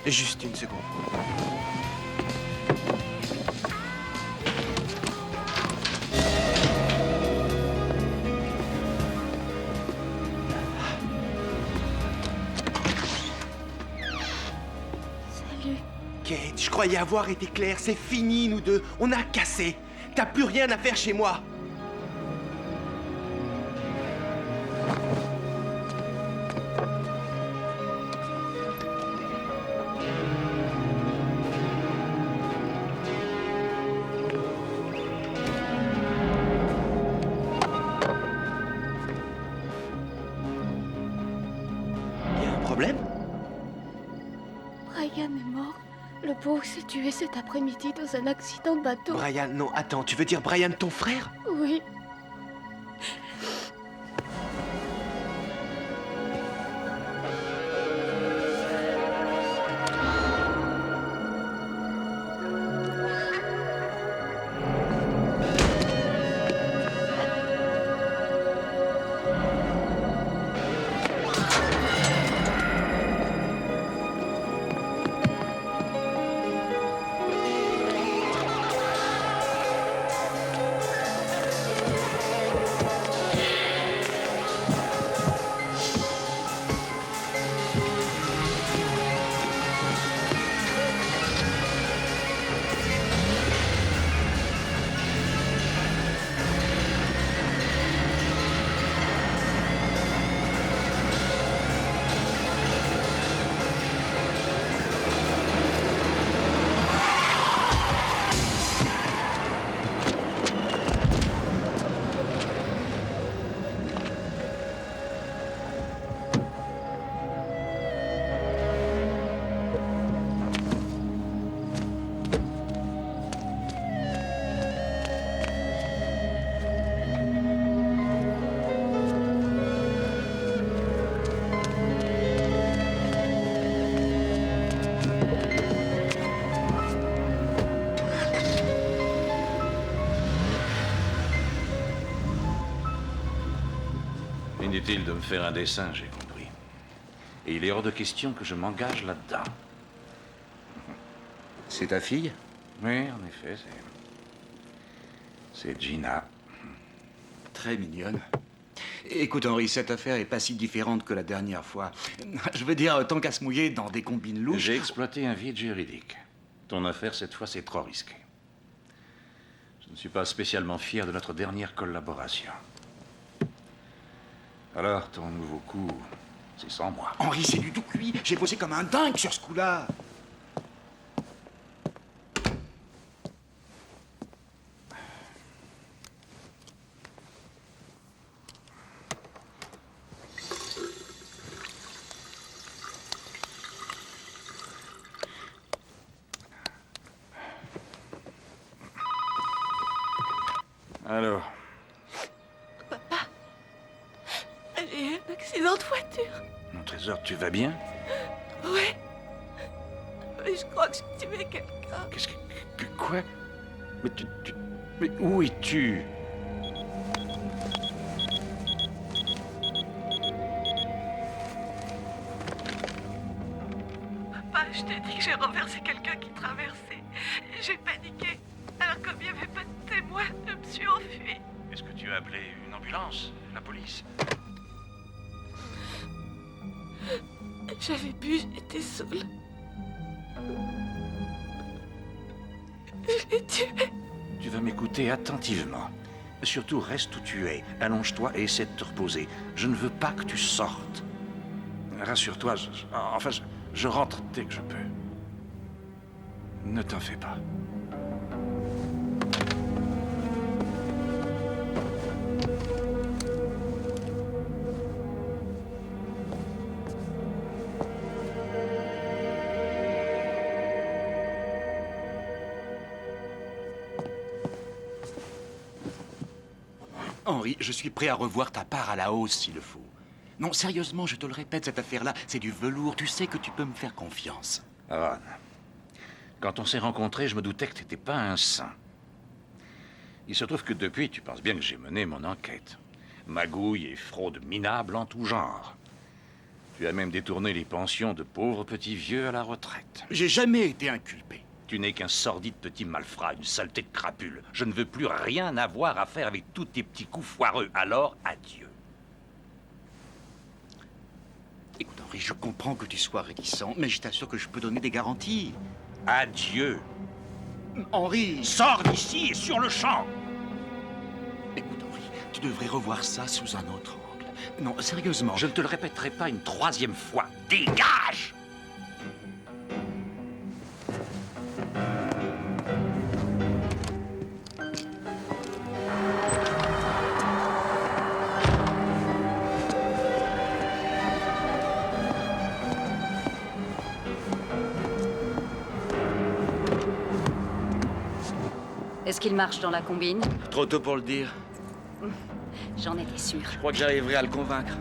Juste une seconde. Salut. Kate, je croyais avoir été clair. C'est fini, nous deux. On a cassé. T'as plus rien à faire chez moi. Y a un problème? Brian est mort. Le pauvre s'est tué cet après-midi dans un accident de bateau. Brian, non, attends, tu veux dire Brian, ton frère? Oui. Inutile de me faire un dessin, j'ai compris. Et il est hors de question que je m'engage là-dedans. C'est ta fille? Oui, en effet, c'est Gina. Très mignonne. Écoute, Henry, cette affaire est pas si différente que la dernière fois. Je veux dire, tant qu'à se mouiller dans des combines louches... J'ai exploité un vide juridique. Ton affaire, cette fois, c'est trop risqué. Je ne suis pas spécialement fier de notre dernière collaboration. Alors, ton nouveau coup, c'est sans moi. Henry, c'est du tout cuit. J'ai bossé comme un dingue sur ce coup-là. Alors, Papa, j'ai eu un accident de voiture. mon trésor, tu vas bien? Ouais. Mais je crois que j'ai tué quelqu'un. Qu'est-ce quoi? Mais mais où es-tu? Papa, je t'ai dit que j'ai renversé quelqu'un qui traversait. J'ai paniqué. Alors comme il n'y avait pas de témoin, je me suis enfuie. Est-ce que tu as appelé une ambulance? La police? J'avais bu, j'étais saoule. Je l'ai tué. Tu vas m'écouter attentivement. Surtout, reste où tu es. Allonge-toi et essaie de te reposer. Je ne veux pas que tu sortes. Rassure-toi, je rentre dès que je peux. Ne t'en fais pas. Henry, je suis prêt à revoir ta part à la hausse s'il le faut. Non, sérieusement, je te le répète, cette affaire-là, c'est du velours. Tu sais que tu peux me faire confiance. Ron, quand on s'est rencontrés, je me doutais que t'étais pas un saint. Il se trouve que depuis, tu penses bien que j'ai mené mon enquête. Magouille et fraude minable en tout genre. Tu as même détourné les pensions de pauvres petits vieux à la retraite. J'ai jamais été inculpé. Tu n'es qu'un sordide petit malfrat, une saleté de crapule. Je ne veux plus rien avoir à faire avec tous tes petits coups foireux. Alors, adieu. Écoute, Henri, je comprends que tu sois réticent, mais je t'assure que je peux donner des garanties. Adieu. Henri! Sors d'ici et sur le champ. Écoute, Henri, tu devrais revoir ça sous un autre angle. Non, sérieusement. Je ne te le répéterai pas une troisième fois. Dégage! Est-ce qu'il marche dans la combine? Trop tôt pour le dire. J'en étais sûre. Je crois que j'arriverai à le convaincre.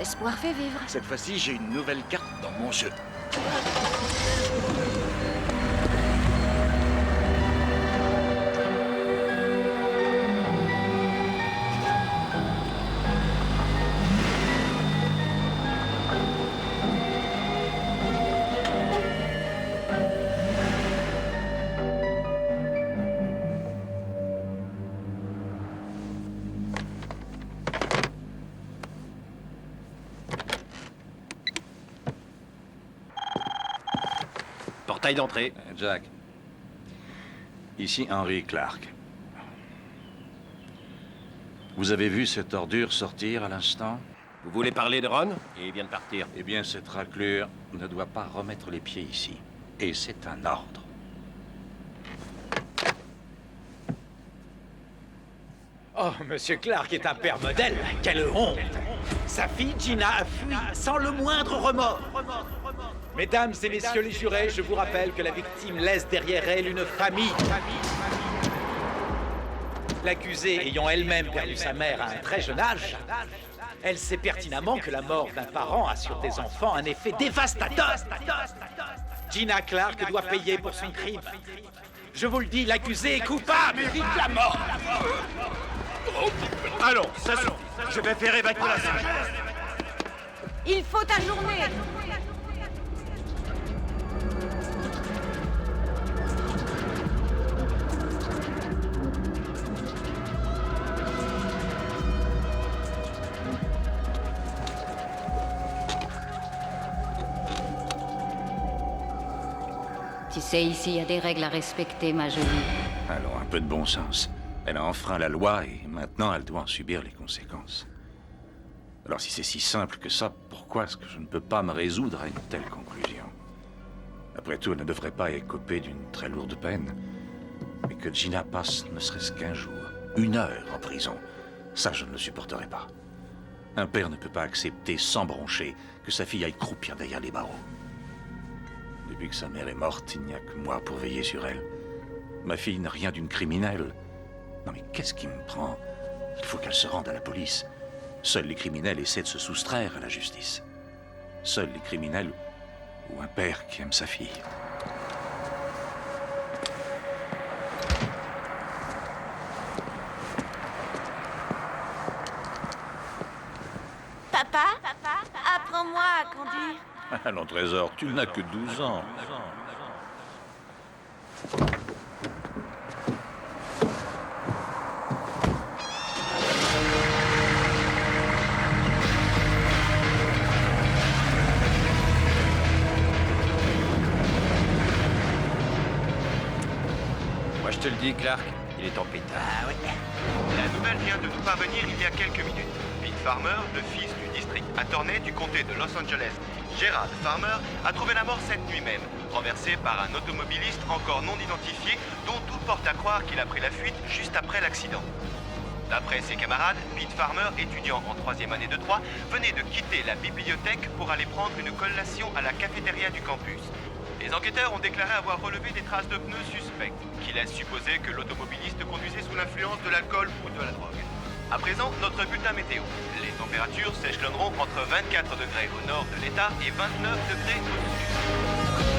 Espoir fait vivre. Cette fois-ci, j'ai une nouvelle carte dans mon jeu. Portail d'entrée. Jack. Ici Henry Clark. Vous avez vu cette ordure sortir à l'instant? Vous voulez parler de Ron? Il vient de partir. Eh bien, cette raclure ne doit pas remettre les pieds ici. Et c'est un ordre. Oh, Monsieur Clark est un père modèle. Quelle honte! Sa fille Gina a fui sans le moindre remords. Mesdames et messieurs les jurés, je vous rappelle que la victime laisse derrière elle une famille. L'accusée ayant elle-même perdu sa mère à un très jeune âge, elle sait pertinemment que la mort d'un parent a sur des enfants un effet dévastateur. Gina Clark doit payer pour son crime. Je vous le dis, l'accusé est coupable. Mérite la mort. Allons, ça suffit. Je vais faire évacuer la salle. Il faut ajourner. Tu sais, ici, il y a des règles à respecter, ma jolie. Allons, un peu de bon sens. Elle a enfreint la loi et maintenant elle doit en subir les conséquences. Alors si c'est si simple que ça, pourquoi est-ce que je ne peux pas me résoudre à une telle conclusion? Après tout, elle ne devrait pas écoper d'une très lourde peine. Mais que Gina passe ne serait-ce qu'un jour, 1 heure en prison, ça je ne le supporterai pas. Un père ne peut pas accepter sans broncher que sa fille aille croupir derrière les barreaux. Depuis que sa mère est morte, il n'y a que moi pour veiller sur elle. Ma fille n'a rien d'une criminelle. Non mais qu'est-ce qui me prend? Il faut qu'elle se rende à la police. Seuls les criminels essaient de se soustraire à la justice. Seuls les criminels ou un père qui aime sa fille. Papa, apprends-moi à conduire. Allons, Trésor, tu n'as que 12 ans. Moi, je te le dis, Clark, il est en pétard. La nouvelle vient de nous parvenir il y a quelques minutes. Pete Farmer, le fils du district attorney du comté de Los Angeles, Gerald Farmer, a trouvé la mort cette nuit même, renversé par un automobiliste encore non identifié dont tout porte à croire qu'il a pris la fuite juste après l'accident. D'après ses camarades, Pete Farmer, étudiant en 3e année de droit, venait de quitter la bibliothèque pour aller prendre une collation à la cafétéria du campus. Les enquêteurs ont déclaré avoir relevé des traces de pneus suspects, qui laissent supposer que l'automobiliste conduisait sous l'influence de l'alcool ou de la drogue. À présent, notre bulletin météo. Les températures s'échelonneront entre 24 degrés au nord de l'État et 29 degrés au sud.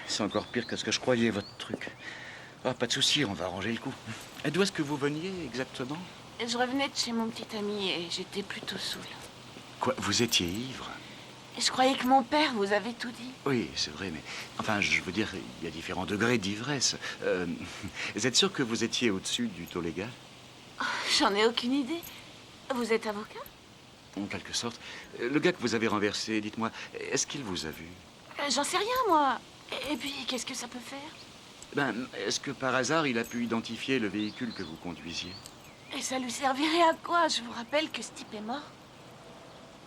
C'est encore pire que ce que je croyais, votre truc. Ah, pas de souci, on va arranger le coup. Et d'où est-ce que vous veniez exactement? Je revenais de chez mon petit ami et j'étais plutôt saoule. Quoi, vous étiez ivre? Je croyais que mon père vous avait tout dit. Oui, c'est vrai, mais... Enfin, je veux dire, il y a différents degrés d'ivresse. Vous êtes sûr que vous étiez au-dessus du taux légal? J'en ai aucune idée. Vous êtes avocat? En quelque sorte. Le gars que vous avez renversé, dites-moi, est-ce qu'il vous a vu? J'en sais rien, moi. Et puis, qu'est-ce que ça peut faire? Ben, est-ce que par hasard, il a pu identifier le véhicule que vous conduisiez? Et ça lui servirait à quoi? Je vous rappelle que ce type est mort.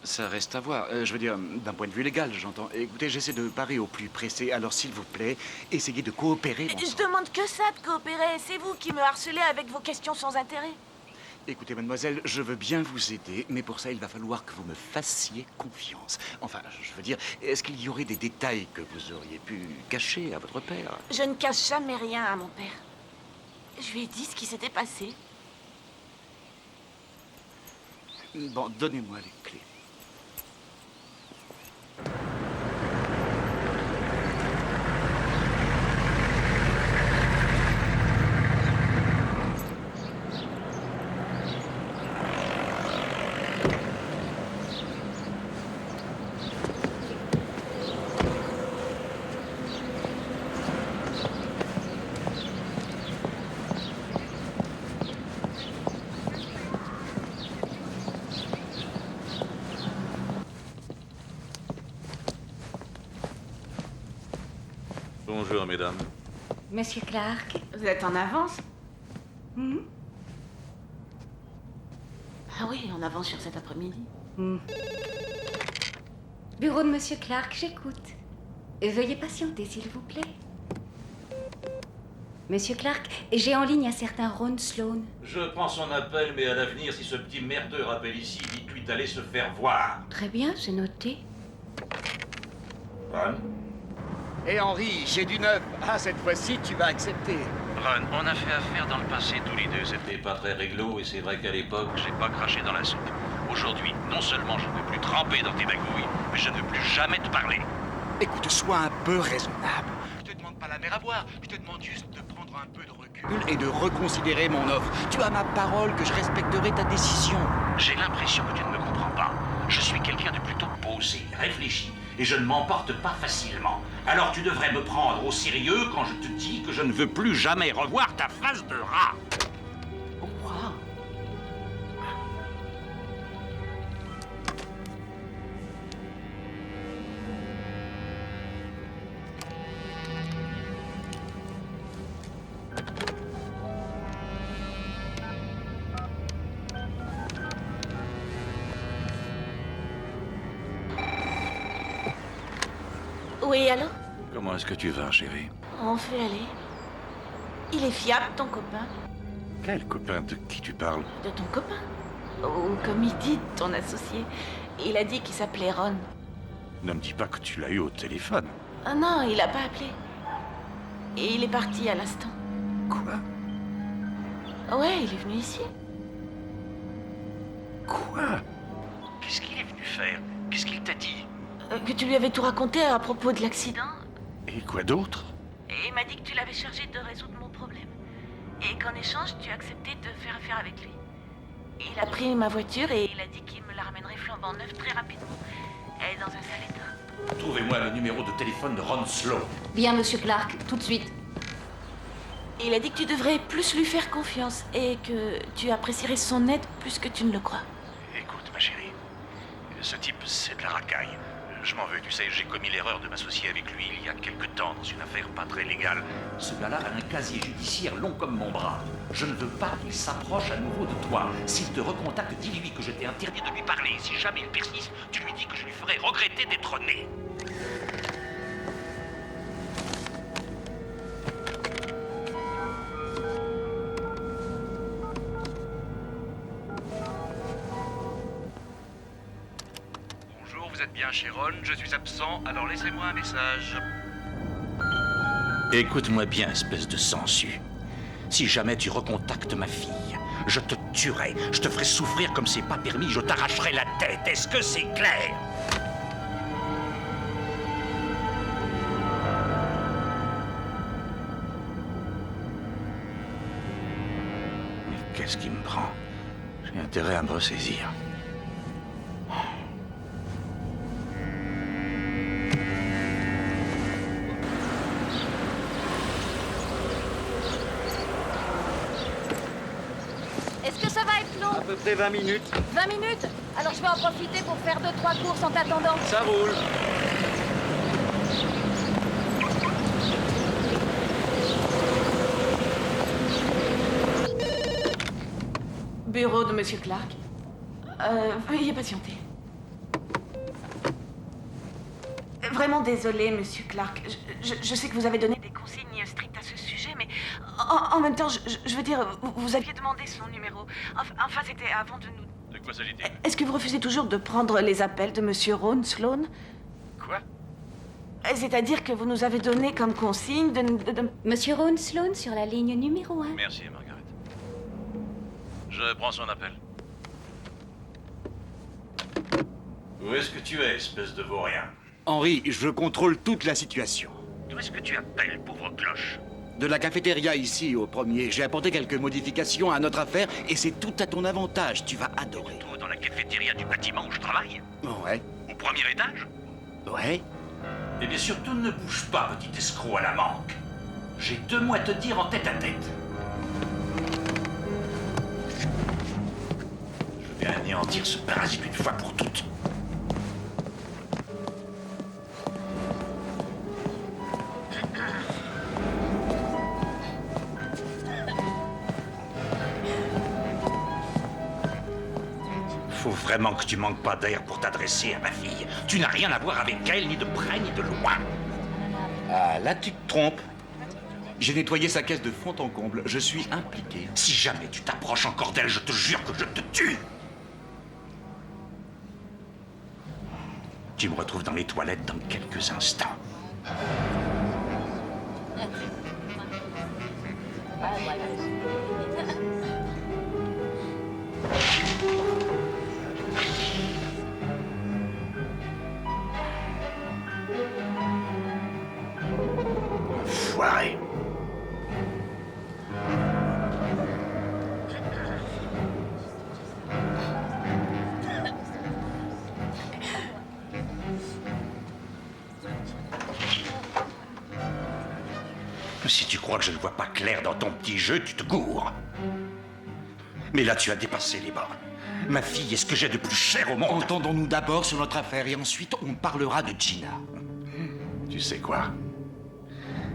Ça reste à voir. Je veux dire, d'un point de vue légal, j'entends. Écoutez, j'essaie de parer au plus pressé, alors s'il vous plaît, essayez de coopérer. bon Je sang. demande que ça de coopérer. C'est vous qui me harcelez avec vos questions sans intérêt. Écoutez, mademoiselle, je veux bien vous aider, mais pour ça, il va falloir que vous me fassiez confiance. Enfin, je veux dire, est-ce qu'il y aurait des détails que vous auriez pu cacher à votre père? Je ne cache jamais rien à mon père. Je lui ai dit ce qui s'était passé. Bon, donnez-moi les clés. Bonjour, mesdames. Monsieur Clark. Vous êtes en avance? Mhm. Ah oui, en avance sur cet après-midi. Bureau de Monsieur Clark, j'écoute. Veuillez patienter, s'il vous plaît. Monsieur Clark, j'ai en ligne un certain Ron Sloan. Je prends son appel, mais à l'avenir, si ce petit merdeux rappelle ici, dites-lui d'aller se faire voir. Très bien, c'est noté. Ron? Et Henri, j'ai du neuf. Ah, cette fois-ci, tu vas accepter. Ron, on a fait affaire dans le passé tous les deux. C'était pas très réglo, et c'est vrai qu'à l'époque, j'ai pas craché dans la soupe. Aujourd'hui, non seulement je ne veux plus tremper dans tes magouilles, mais je ne veux plus jamais te parler. Écoute, sois un peu raisonnable. Je te demande pas la mer à boire, je te demande juste de prendre un peu de recul et de reconsidérer mon offre. Tu as ma parole que je respecterai ta décision. J'ai l'impression que tu ne me comprends pas. Je suis quelqu'un de plutôt posé, réfléchi, et je ne m'emporte pas facilement. Alors tu devrais me prendre au sérieux quand je te dis que je ne veux plus jamais revoir ta face de rat. Wow. Oui, allô? Comment est-ce que tu vas, chérie? On fait aller. Il est fiable, ton copain? Quel copain? De qui tu parles? De ton copain? Ou comme il dit, ton associé. Il a dit qu'il s'appelait Ron. Ne me dis pas que tu l'as eu au téléphone. Ah non, il a pas appelé. Et il est parti à l'instant. Quoi? Ouais, il est venu ici. Quoi? Qu'est-ce qu'il est venu faire? Qu'est-ce qu'il t'a dit? Que tu lui avais tout raconté à propos de l'accident. Et quoi d'autre? Et il m'a dit que tu l'avais chargé de résoudre mon problème. Et qu'en échange, tu acceptais de faire affaire avec lui. Il a pris ma voiture et il a dit qu'il me la ramènerait flambant neuve très rapidement. Elle est dans un sale état. Trouvez-moi le numéro de téléphone de Ron Sloan. Bien, Monsieur Clark, tout de suite. Il a dit que tu devrais plus lui faire confiance et que tu apprécierais son aide plus que tu ne le crois. Écoute, ma chérie, ce type, c'est de la racaille. Je m'en veux, tu sais, j'ai commis l'erreur de m'associer avec lui il y a quelque temps dans une affaire pas très légale. Ce gars-là a un casier judiciaire long comme mon bras. Je ne veux pas qu'il s'approche à nouveau de toi. S'il te recontacte, dis-lui que je t'ai interdit de lui parler. Si jamais il persiste, tu lui dis que je lui ferai regretter d'être né. Bonjour, vous êtes bien chez Ron, je suis absent, alors laissez-moi un message. Écoute-moi bien, espèce de sensu. Si jamais tu recontactes ma fille, je te tuerai, je te ferai souffrir comme c'est pas permis, je t'arracherai la tête. Est-ce que c'est clair? Qu'est-ce qui me prend? J'ai intérêt à me ressaisir. Est-ce que ça va être long? À peu près 20 minutes. 20 minutes? Alors je vais en profiter pour faire 2-3 courses en t'attendant. Ça roule. Bureau de Monsieur Clark. Veuillez patienter. Vraiment désolé, Monsieur Clark. Je sais que vous avez donné des consignes strictes à ce sujet, mais en même temps, je veux dire, vous aviez demandé son numéro. Enfin, c'était avant de nous... De quoi s'agit-il? Est-ce que vous refusez toujours de prendre les appels de Monsieur Ron Sloan? Quoi? C'est-à-dire que vous nous avez donné comme consigne de... Monsieur Ron Sloan sur la ligne numéro 1. Merci, Margaret. Je prends son appel. Où est-ce que tu es, espèce de vaurien? Henri, je contrôle toute la situation. D'où est-ce que tu appelles, pauvre cloche? De la cafétéria ici au premier, j'ai apporté quelques modifications à notre affaire et c'est tout à ton avantage, tu vas adorer. Toi, dans la cafétéria du bâtiment où je travaille? Ouais, Au premier étage? ouais. Eh bien, surtout ne bouge pas, petit escroc à la manque. J'ai 2 mots à te dire en tête à tête. Je vais anéantir ce parasite une fois pour toutes. Faut vraiment que tu manques pas d'air pour t'adresser à ma fille. Tu n'as rien à voir avec elle, ni de près, ni de loin. Ah, là tu te trompes. J'ai nettoyé sa caisse de fond en comble, je suis impliqué. Si jamais tu t'approches encore d'elle, je te jure que je te tue. Tu me retrouves dans les toilettes dans quelques instants. Enfoiré. Si tu crois que je ne vois pas clair dans ton petit jeu, tu te gourres. Mais là, tu as dépassé les bornes. Ma fille est ce que j'ai de plus cher au monde. Entendons-nous d'abord sur notre affaire et ensuite on parlera de Gina. Tu sais quoi?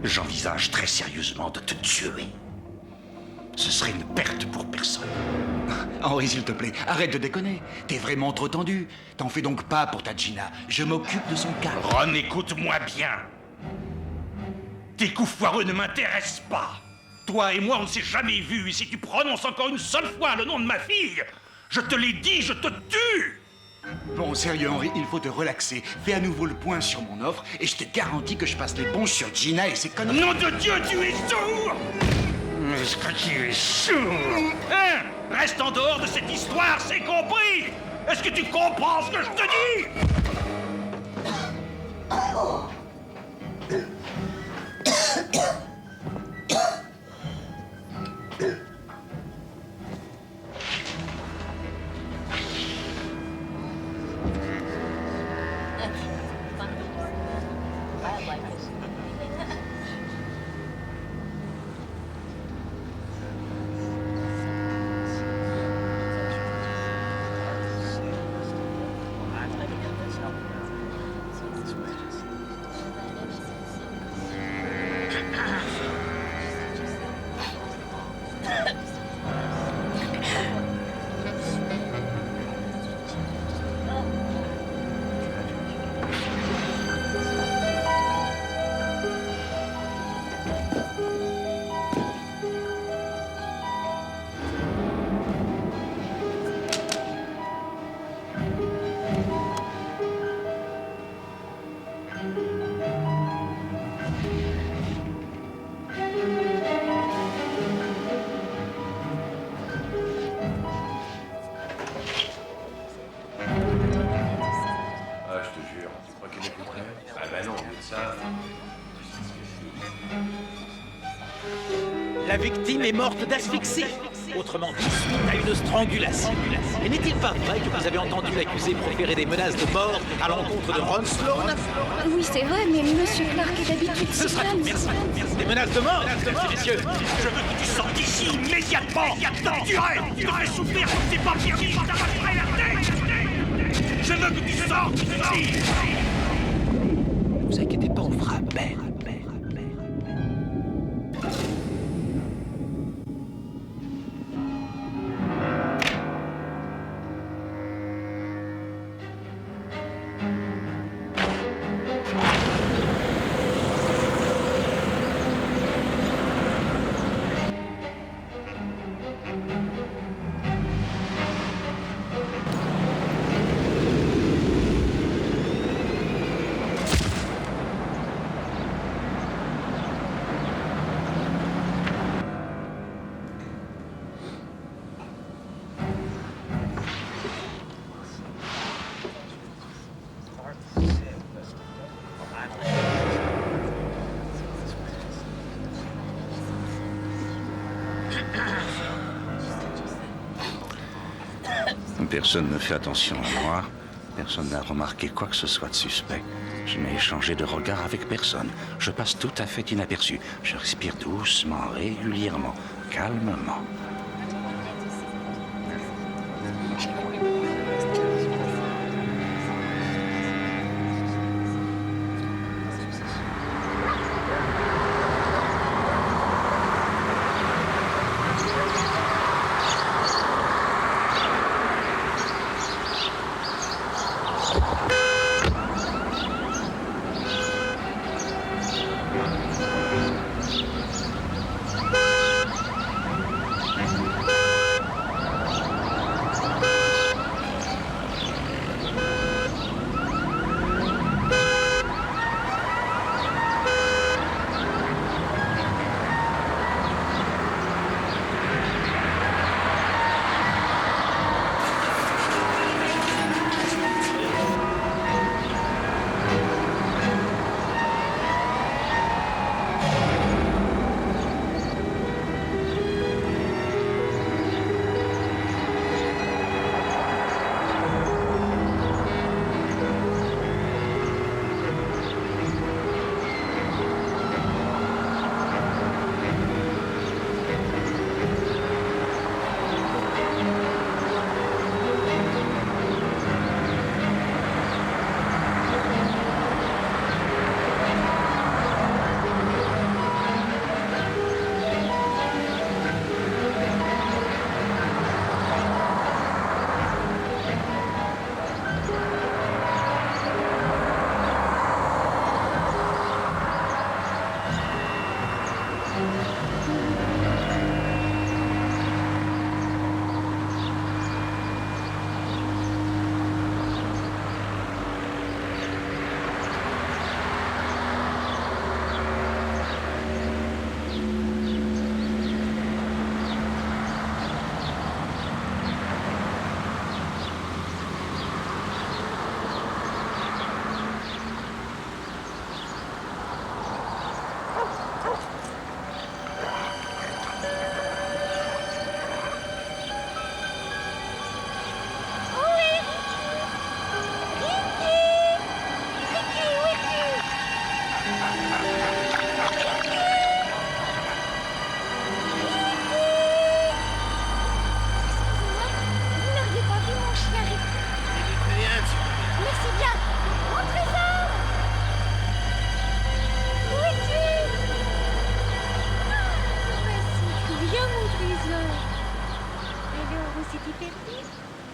J'envisage très sérieusement de te tuer. Ce serait une perte pour personne. Henri, s'il te plaît, arrête de déconner. T'es vraiment trop tendu. T'en fais donc pas pour ta Gina. Je m'occupe de son cas. Ron, écoute-moi bien. Tes coups foireux ne m'intéressent pas. Toi et moi, on ne s'est jamais vus. Et si tu prononces encore une seule fois le nom de ma fille, je te l'ai dit, je te tue. Bon, sérieux, Henri, il faut te relaxer. Fais à nouveau le point sur mon offre et je te garantis que je passe l'éponge sur Gina et ses conneries. Nom de Dieu, tu es sourd! Est-ce que tu es sourd? Hein? Reste en dehors de cette histoire, c'est compris? Est-ce que tu comprends ce que je te dis? La victime est morte d'asphyxie. autrement dit suite à une strangulation. Et n'est-il pas vrai que vous avez entendu l'accusé proférer des menaces de mort à l'encontre de Ron Sloan? Oui, c'est vrai, mais Monsieur Clark est d'habitude Ce si sera tout, calme. merci. Des menaces de mort, mesdames et messieurs. Je veux que tu sortes d'ici immédiatement. Tu aurais souffrir comme c'est pas permis, je t'arracherai la tête. Je veux que tu sortes d'ici. Ne vous inquiétez pas, on fera belle. Personne ne fait attention à moi. Personne n'a remarqué quoi que ce soit de suspect. Je n'ai échangé de regard avec personne. Je passe tout à fait inaperçu. Je respire doucement, régulièrement, calmement.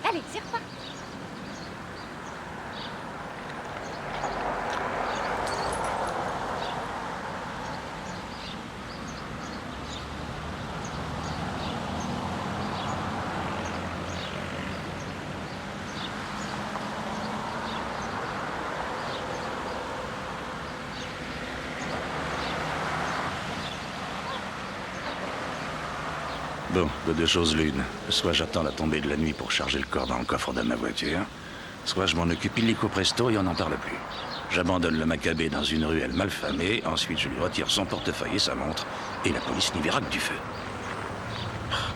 Allez, c'est reparti. Bon, de deux choses l'une. Soit j'attends la tombée de la nuit pour charger le corps dans le coffre de ma voiture, soit je m'en occupe illico presto et on n'en parle plus. J'abandonne le macabé dans une ruelle malfamée, ensuite je lui retire son portefeuille et sa montre, et la police n'y verra que du feu.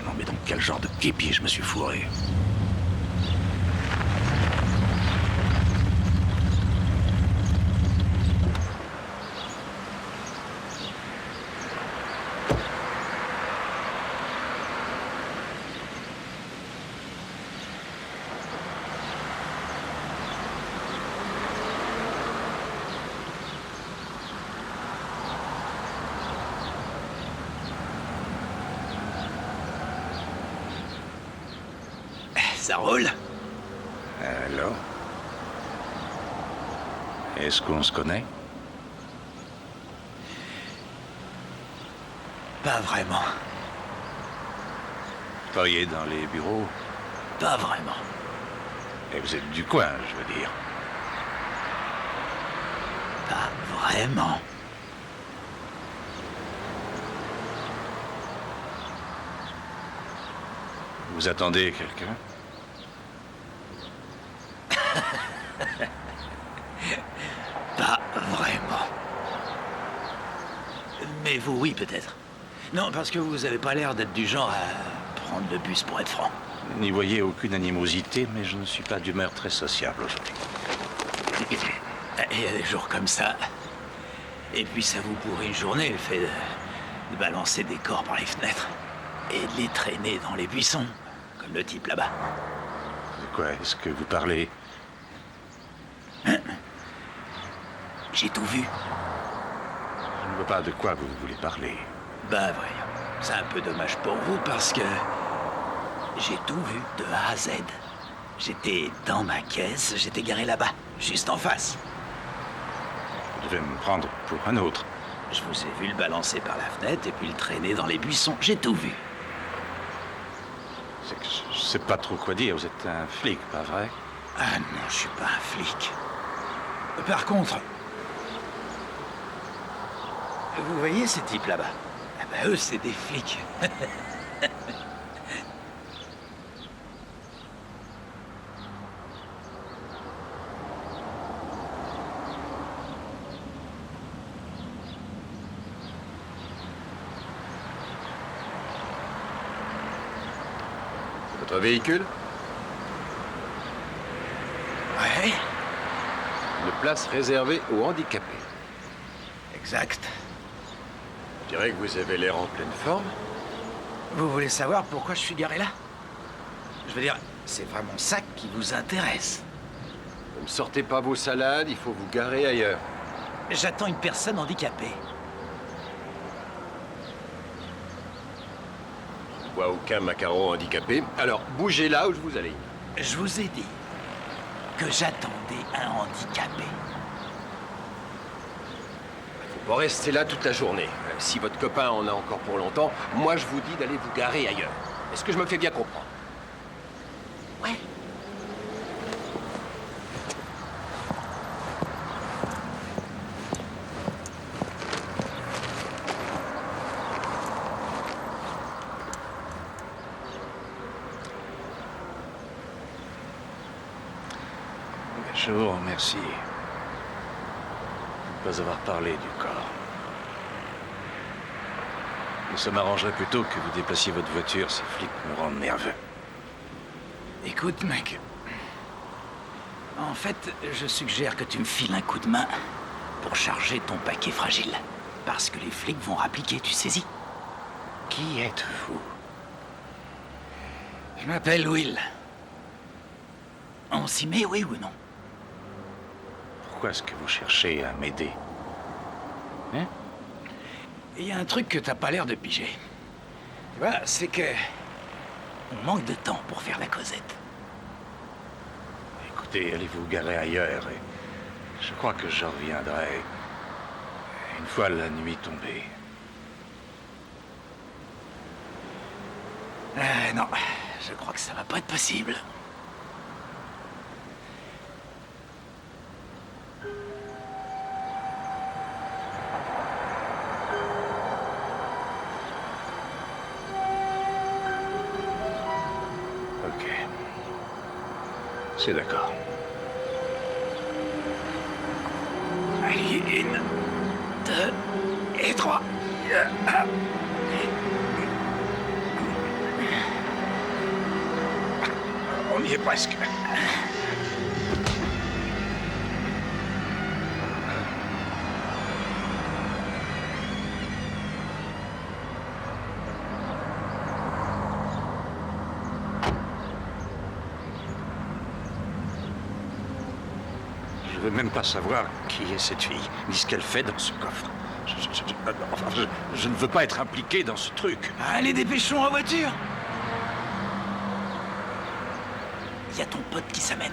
Non mais dans quel genre de képi je me suis fourré? Ça roule? Alors? Est-ce qu'on se connaît? Pas vraiment. Travaillez dans les bureaux? Pas vraiment. Et vous êtes du coin, je veux dire. Pas vraiment. Vous attendez quelqu'un? Pas vraiment. Mais vous, oui, peut-être. Non, parce que vous avez pas l'air d'être du genre à prendre le bus, pour être franc. N'y voyez aucune animosité, mais je ne suis pas d'humeur très sociable aujourd'hui. Il y a des jours comme ça. Et puis ça vous pourrit une journée, le fait de balancer des corps par les fenêtres. Et de les traîner dans les buissons, comme le type là-bas. De quoi est-ce que vous parlez? J'ai tout vu. Je ne vois pas de quoi vous voulez parler. Bah voyons, c'est un peu dommage pour vous parce que j'ai tout vu de A à Z. J'étais dans ma caisse, j'étais garé là-bas, juste en face. Vous devez me prendre pour un autre. Je vous ai vu le balancer par la fenêtre et puis le traîner dans les buissons, j'ai tout vu. C'est que je sais pas trop quoi dire. Vous êtes un flic, pas vrai? Ah non, je suis pas un flic. Par contre, vous voyez ces types là-bas? Ah bah eux, c'est des flics. Votre véhicule? Ouais, Une place réservée aux handicapés. exact. Je dirais que vous avez l'air en pleine forme. Vous voulez savoir pourquoi je suis garé là? Je veux dire, c'est vraiment ça qui vous intéresse. Vous ne sortez pas vos salades, il faut vous garer ailleurs. J'attends une personne handicapée. Je ne vois aucun macaron handicapé. Alors, bougez là où je vous aligne. Je vous ai dit que j'attendais un handicapé. Faut pas rester là toute la journée. Si votre copain en a encore pour longtemps, moi je vous dis d'aller vous garer ailleurs. Est-ce que je me fais bien comprendre? Ouais. Je vous remercie de ne pas avoir parlé du corps. Mais ça m'arrangerait plutôt que vous déplaciez votre voiture. Ces flics me rendent nerveux. Écoute, mec. En fait, je suggère que tu me files un coup de main pour charger ton paquet fragile. Parce que les flics vont rappliquer, tu saisis? Qui êtes-vous? Je m'appelle Will. On s'y met, oui ou non? Pourquoi est-ce que vous cherchez à m'aider? Hein? Il y a un truc que t'as pas l'air de piger. Tu vois, c'est que... on manque de temps pour faire la causette. Écoutez, allez vous garer ailleurs et je crois que je reviendrai une fois la nuit tombée. Non, je crois que ça va pas être possible. Ok. C'est d'accord. Allez, 1, 2 et 3. y est presque. Je veux même pas savoir qui est cette fille, ni ce qu'elle fait dans ce coffre. Je ne veux pas être impliqué dans ce truc. Allez, dépêchons en voiture. Il y a ton pote qui s'amène.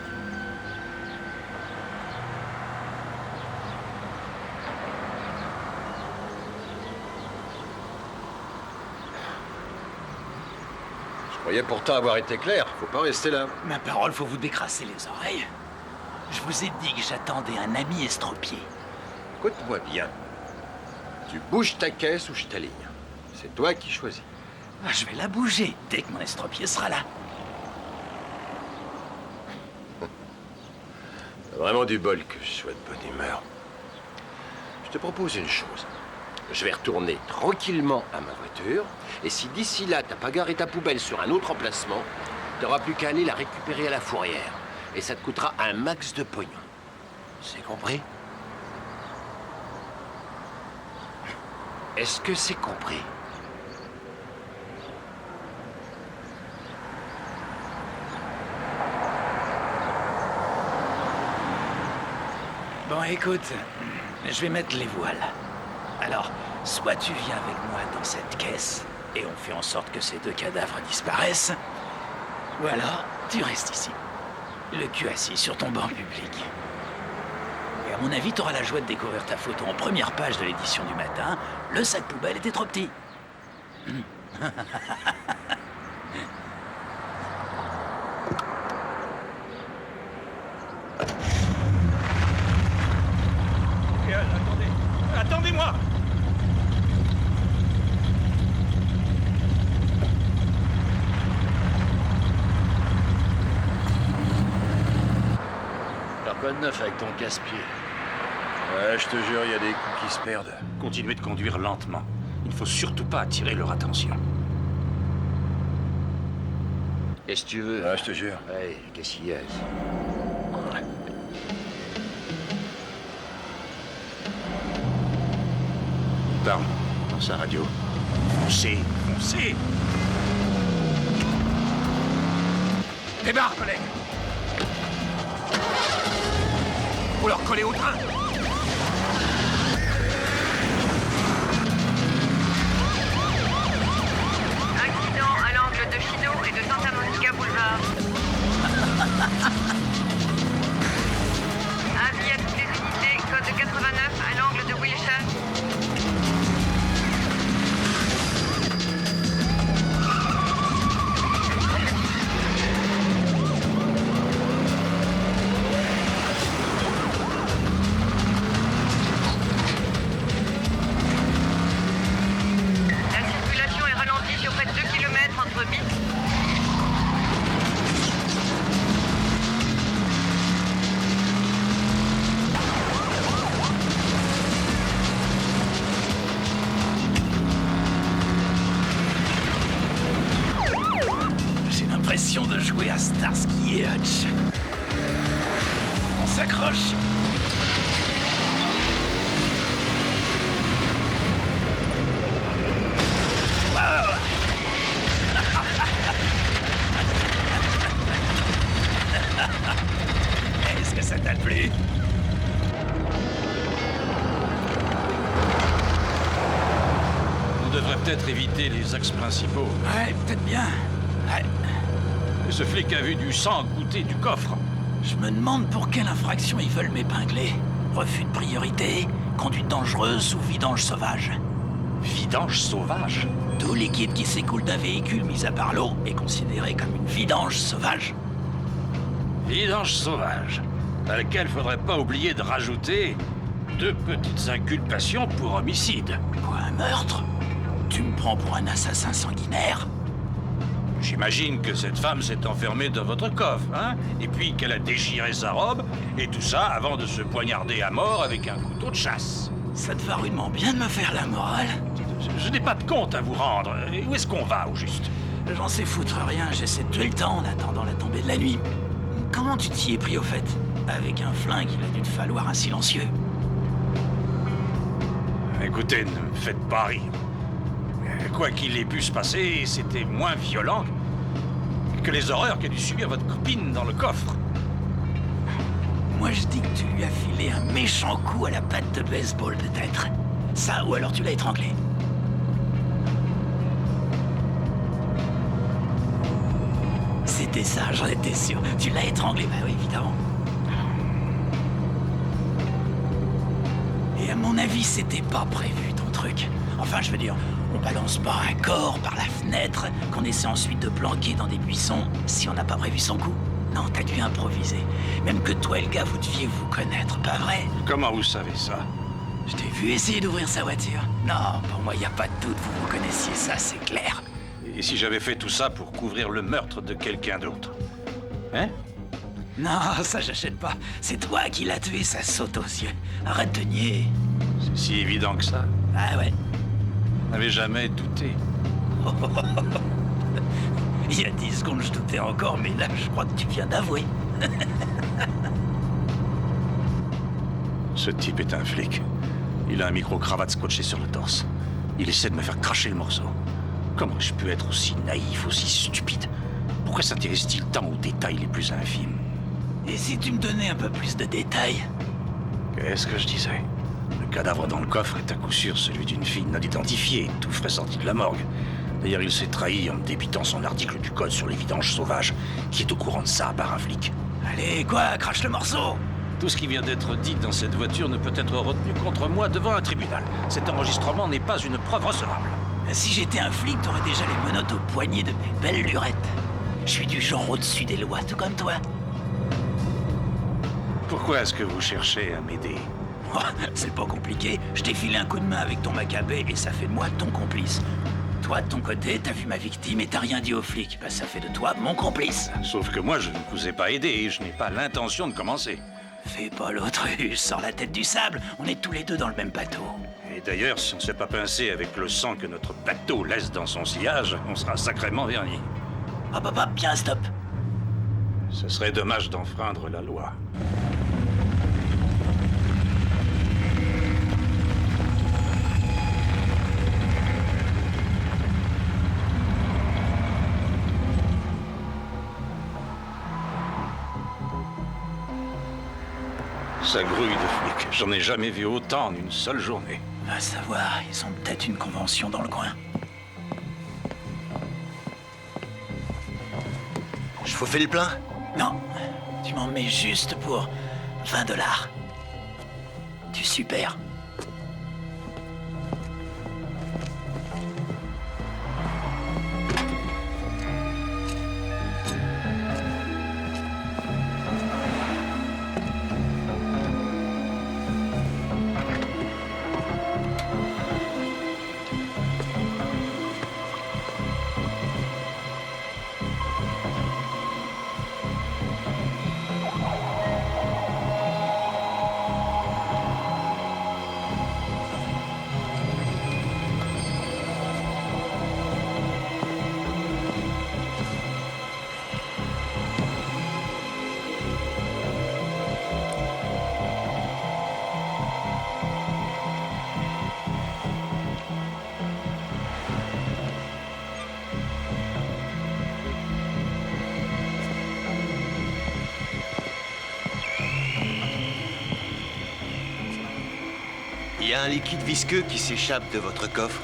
Je croyais pourtant avoir été clair. Faut pas rester là. Ma parole, faut vous décrasser les oreilles. Je vous ai dit que j'attendais un ami estropié. Écoute-moi bien. Tu bouges ta caisse ou je t'aligne. C'est toi qui choisis. Ah, je vais la bouger dès que mon estropié sera là. T'as vraiment du bol que je sois de bonne humeur. Je te propose une chose. Je vais retourner tranquillement à ma voiture, et si d'ici là t'as pas garé ta poubelle sur un autre emplacement, t'auras plus qu'à aller la récupérer à la fourrière. Et ça te coûtera un max de pognon. C'est compris? Est-ce que c'est compris? Bon, écoute, je vais mettre les voiles. Alors, soit tu viens avec moi dans cette caisse, et on fait en sorte que ces deux cadavres disparaissent, ou alors tu restes ici, le cul assis sur ton banc public. Et à mon avis, t'auras la joie de découvrir ta photo en première page de l'édition du matin. Le sac poubelle était trop petit. Attendez-moi! T'as pas de neuf avec ton casse-pied. Ouais, je te jure, il y a des coups qui se perdent. Continuez de conduire lentement. Il ne faut surtout pas attirer leur attention. Qu'est-ce que tu veux? Ouais, je te jure. Ouais, qu'est-ce qu'il y a? Il parle dans sa radio. Foncez, foncez! Débarque, collègue! Faut leur coller au train! Accident à l'angle de Chino et de Santa Monica Boulevard. Avis à toutes les unités, code 89 à l'angle de Wilshire. La circulation est ralentie sur près de 2 km entre Bix. J'ai l'impression de jouer à Starsky et Hutch. On s'accroche. Wow. Est-ce que ça t'a plu? On devrait peut-être éviter les axes principaux. Ouais, peut-être bien. Ouais. Ce flic a vu du sang goûter du coffre. Je me demande pour quelle infraction ils veulent m'épingler. Refus de priorité, conduite dangereuse ou vidange sauvage. Vidange sauvage? Tout liquide qui s'écoule d'un véhicule mis à part l'eau est considéré comme une vidange sauvage. Vidange sauvage, à laquelle faudrait pas oublier de rajouter 2 petites inculpations pour homicide. Quoi, un meurtre? Tu me prends pour un assassin sanguinaire? J'imagine que cette femme s'est enfermée dans votre coffre, hein? Et puis qu'elle a déchiré sa robe, et tout ça avant de se poignarder à mort avec un couteau de chasse. Ça te va rudement bien de me faire la morale. Je n'ai pas de compte à vous rendre. Et où est-ce qu'on va, au juste? J'en sais foutre rien, j'essaie de tuer le temps en attendant la tombée de la nuit. Comment tu t'y es pris au fait? Avec un flingue, il a dû te falloir un silencieux. Écoutez, ne me faites pas rire. Quoi qu'il ait pu se passer, c'était moins violent que les horreurs qu'a dû subir votre copine dans le coffre. Moi je dis que tu lui as filé un méchant coup à la patte de baseball peut-être. Ça, ou alors tu l'as étranglé. C'était ça, j'en étais sûr. Tu l'as étranglé, bah oui, évidemment. Et à mon avis, c'était pas prévu ton truc. Enfin, je veux dire, on balance pas un corps par la fenêtre qu'on essaie ensuite de planquer dans des buissons si on n'a pas prévu son coup. Non, t'as dû improviser. Même que toi et le gars, vous deviez vous connaître, pas vrai? Comment vous savez ça? Je t'ai vu essayer d'ouvrir sa voiture. Non, pour moi, y a pas de doute, vous vous connaissiez, ça, c'est clair. Et si j'avais fait tout ça pour couvrir le meurtre de quelqu'un d'autre? Hein? Non, ça j'achète pas. C'est toi qui l'as tué, ça saute aux yeux. Arrête de nier. C'est si évident que ça. Ah ouais. Vous n'avez jamais douté. Il y a 10 secondes, je doutais encore, mais là, je crois que tu viens d'avouer. Ce type est un flic. Il a un micro-cravate scotché sur le torse. Il essaie de me faire cracher le morceau. Comment je peux être aussi naïf, aussi stupide? Pourquoi s'intéresse-t-il tant aux détails les plus infimes? Et si tu me donnais un peu plus de détails? Qu'est-ce que je disais? Le cadavre dans le coffre est à coup sûr celui d'une fille non identifiée, tout frais sortie de la morgue. D'ailleurs, il s'est trahi en me débitant son article du code sur les vidanges sauvages. Qui est au courant de ça, à part un flic? Allez, quoi? Crache le morceau! Tout ce qui vient d'être dit dans cette voiture ne peut être retenu contre moi devant un tribunal. Cet enregistrement n'est pas une preuve recevable. Si j'étais un flic, t'aurais déjà les menottes au poignet de mes belles lurettes. Je suis du genre au-dessus des lois, tout comme toi. Pourquoi est-ce que vous cherchez à m'aider? Oh, c'est pas compliqué. Je t'ai filé un coup de main avec ton macabé et ça fait de moi ton complice. Toi, de ton côté, t'as vu ma victime et t'as rien dit aux flics. Bah, ça fait de toi mon complice. Sauf que moi, je ne vous ai pas aidé et je n'ai pas l'intention de commencer. Fais pas l'autruche, sors la tête du sable. On est tous les deux dans le même bateau. Et d'ailleurs, si on ne se fait pas pincer avec le sang que notre bateau laisse dans son sillage, on sera sacrément vernis. Ah bah, bien stop. Ce serait dommage d'enfreindre la loi. Ça grouille de flics. J'en ai jamais vu autant en une seule journée. Va savoir, ils ont peut-être une convention dans le coin. Je vous fais le plein? Non, tu m'en mets juste pour 20 $. Tu super. Il y a un liquide visqueux qui s'échappe de votre coffre.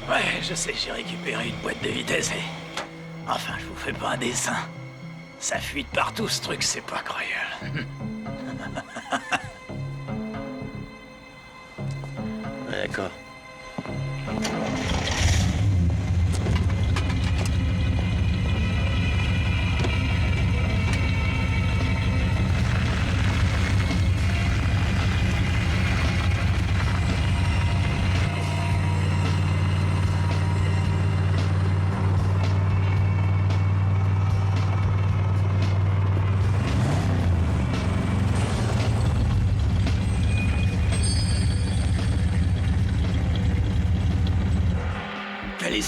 Ouais, je sais, j'ai récupéré une boîte de vitesse et... Enfin, je vous fais pas un dessin. Ça fuit de partout, ce truc, c'est pas croyable. D'accord.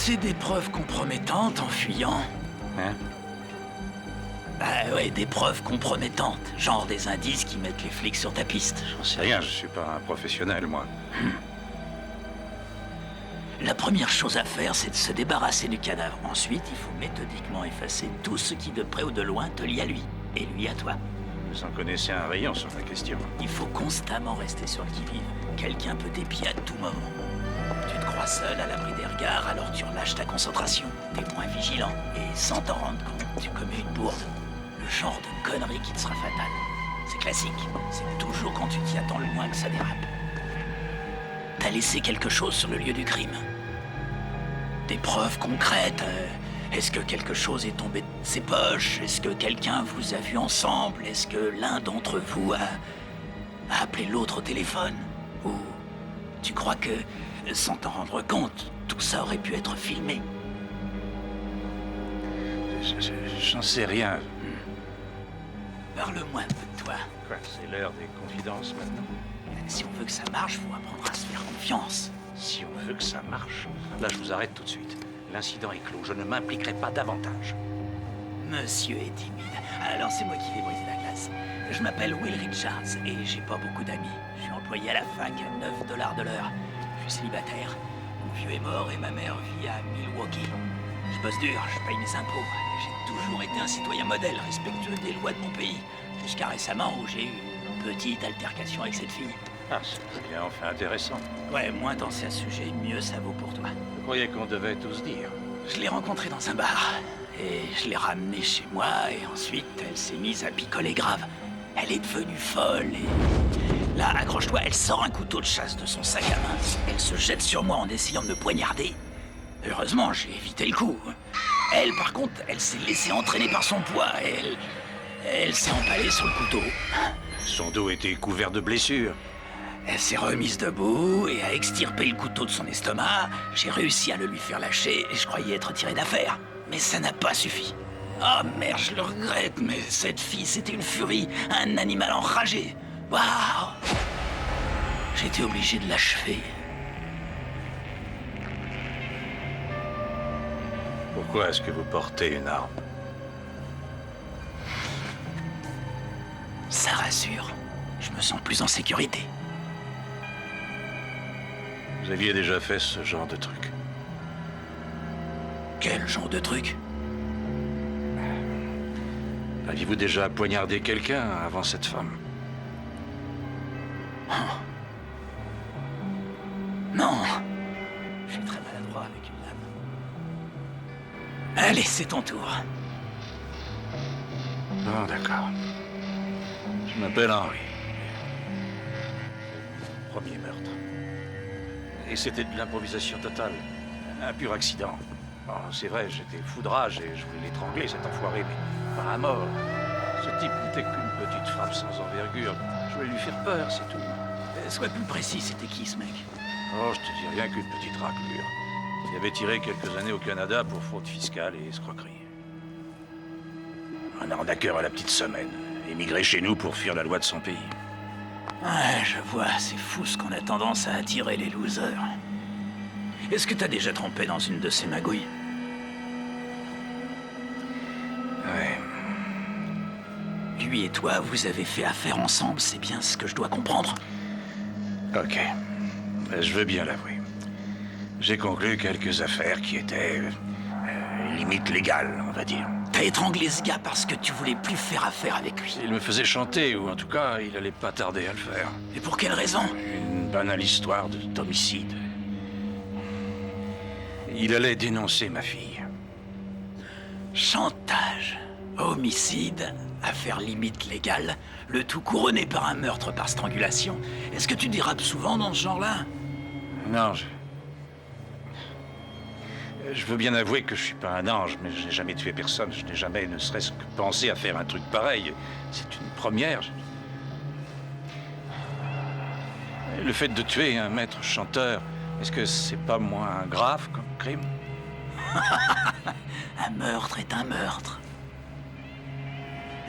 amassé des preuves compromettantes en fuyant. Hein? Ah ouais, des preuves compromettantes. Genre des indices qui mettent les flics sur ta piste. J'en sais rien, je suis pas un professionnel, moi. La première chose à faire, c'est de se débarrasser du cadavre. Ensuite, il faut méthodiquement effacer tout ce qui, de près ou de loin, te lie à lui. Et lui à toi. Vous en connaissez un rayon sur la question. Il faut constamment rester sur le qui-vive. Quelqu'un peut t'épier à tout moment. Tu te crois seul à l'abri des regards, alors tu relâches ta concentration. T'es moins vigilant. Et sans t'en rendre compte, tu commets une bourde. Le genre de connerie qui te sera fatale. C'est classique. C'est toujours quand tu t'y attends le moins que ça dérape. T'as laissé quelque chose sur le lieu du crime. Des preuves concrètes. Est-ce que quelque chose est tombé de ses poches? Est-ce que quelqu'un vous a vu ensemble? Est-ce que l'un d'entre vous a appelé l'autre au téléphone? Ou tu crois que, sans t'en rendre compte, tout ça aurait pu être filmé? J'en sais rien. Parle-moi un peu de toi. Quoi, c'est l'heure des confidences maintenant? Si on veut que ça marche, faut apprendre à se faire confiance. Si on veut que ça marche, là je vous arrête tout de suite. L'incident est clos, je ne m'impliquerai pas davantage. Monsieur est timide. Alors c'est moi qui vais briser la glace. Je m'appelle Will Richards et j'ai pas beaucoup d'amis. Je suis employé à la fac à 9 $ de l'heure. Je suis célibataire. Mon vieux est mort et ma mère vit à Milwaukee. Je bosse dur, je paye mes impôts. J'ai toujours été un citoyen modèle, respectueux des lois de mon pays. Jusqu'à récemment où j'ai eu une petite altercation avec cette fille. Ah, c'est bien, enfin intéressant. Ouais, moins t'en sais à ce sujet, mieux ça vaut pour toi. Je croyais qu'on devait tous dire. Je l'ai rencontrée dans un bar. Et je l'ai ramenée chez moi et ensuite elle s'est mise à picoler grave. Elle est devenue folle et... Là, accroche-toi, elle sort un couteau de chasse de son sac à main. Elle se jette sur moi en essayant de me poignarder. Heureusement, j'ai évité le coup. Elle, par contre, elle s'est laissée entraîner par son poids et elle s'est empalée sur le couteau. Son dos était couvert de blessures. Elle s'est remise debout et a extirpé le couteau de son estomac. J'ai réussi à le lui faire lâcher et je croyais être tiré d'affaire. Mais ça n'a pas suffi. Oh merde, je le regrette, mais cette fille, c'était une furie, un animal enragé. Waouh! J'étais obligé de l'achever. Pourquoi est-ce que vous portez une arme? Ça rassure. Je me sens plus en sécurité. Vous aviez déjà fait ce genre de truc? Quel genre de truc? Aviez-vous déjà poignardé quelqu'un avant cette femme? Non. Je suis très maladroit avec une lame. Allez, c'est ton tour. Bon, d'accord. Je m'appelle Henry. Premier meurtre. Et c'était de l'improvisation totale. Un pur accident. Bon, c'est vrai, j'étais foudrage et je voulais l'étrangler, cet enfoiré, mais pas à mort. Ce type n'était qu'une petite frappe sans envergure. Je voulais lui faire peur, c'est tout. Sois plus précis, c'était qui ce mec? Oh, je te dis rien qu'une petite raclure. Il avait tiré quelques années au Canada pour fraude fiscale et escroquerie. Un arnaqueur à la petite semaine. Émigré chez nous pour fuir la loi de son pays. Ouais, je vois, c'est fou ce qu'on a tendance à attirer les losers. Est-ce que t'as déjà trempé dans une de ces magouilles? Ouais. Lui et toi, vous avez fait affaire ensemble, c'est bien ce que je dois comprendre? Ok. Je veux bien l'avouer. J'ai conclu quelques affaires qui étaient... limite légales, on va dire. T'as étranglé ce gars parce que tu voulais plus faire affaire avec lui. Il me faisait chanter, ou en tout cas, il allait pas tarder à le faire. Et pour quelle raison? Une banale histoire d'homicide. Il allait dénoncer ma fille. Chantage, homicide, affaire limite légale, le tout couronné par un meurtre par strangulation. Est-ce que tu dérapes souvent dans ce genre-là? Non, je veux bien avouer que je suis pas un ange, mais je n'ai jamais tué personne. Je n'ai jamais, ne serait-ce que pensé à faire un truc pareil. C'est une première. Le fait de tuer un maître chanteur, est-ce que c'est pas moins grave comme crime? Un meurtre est un meurtre.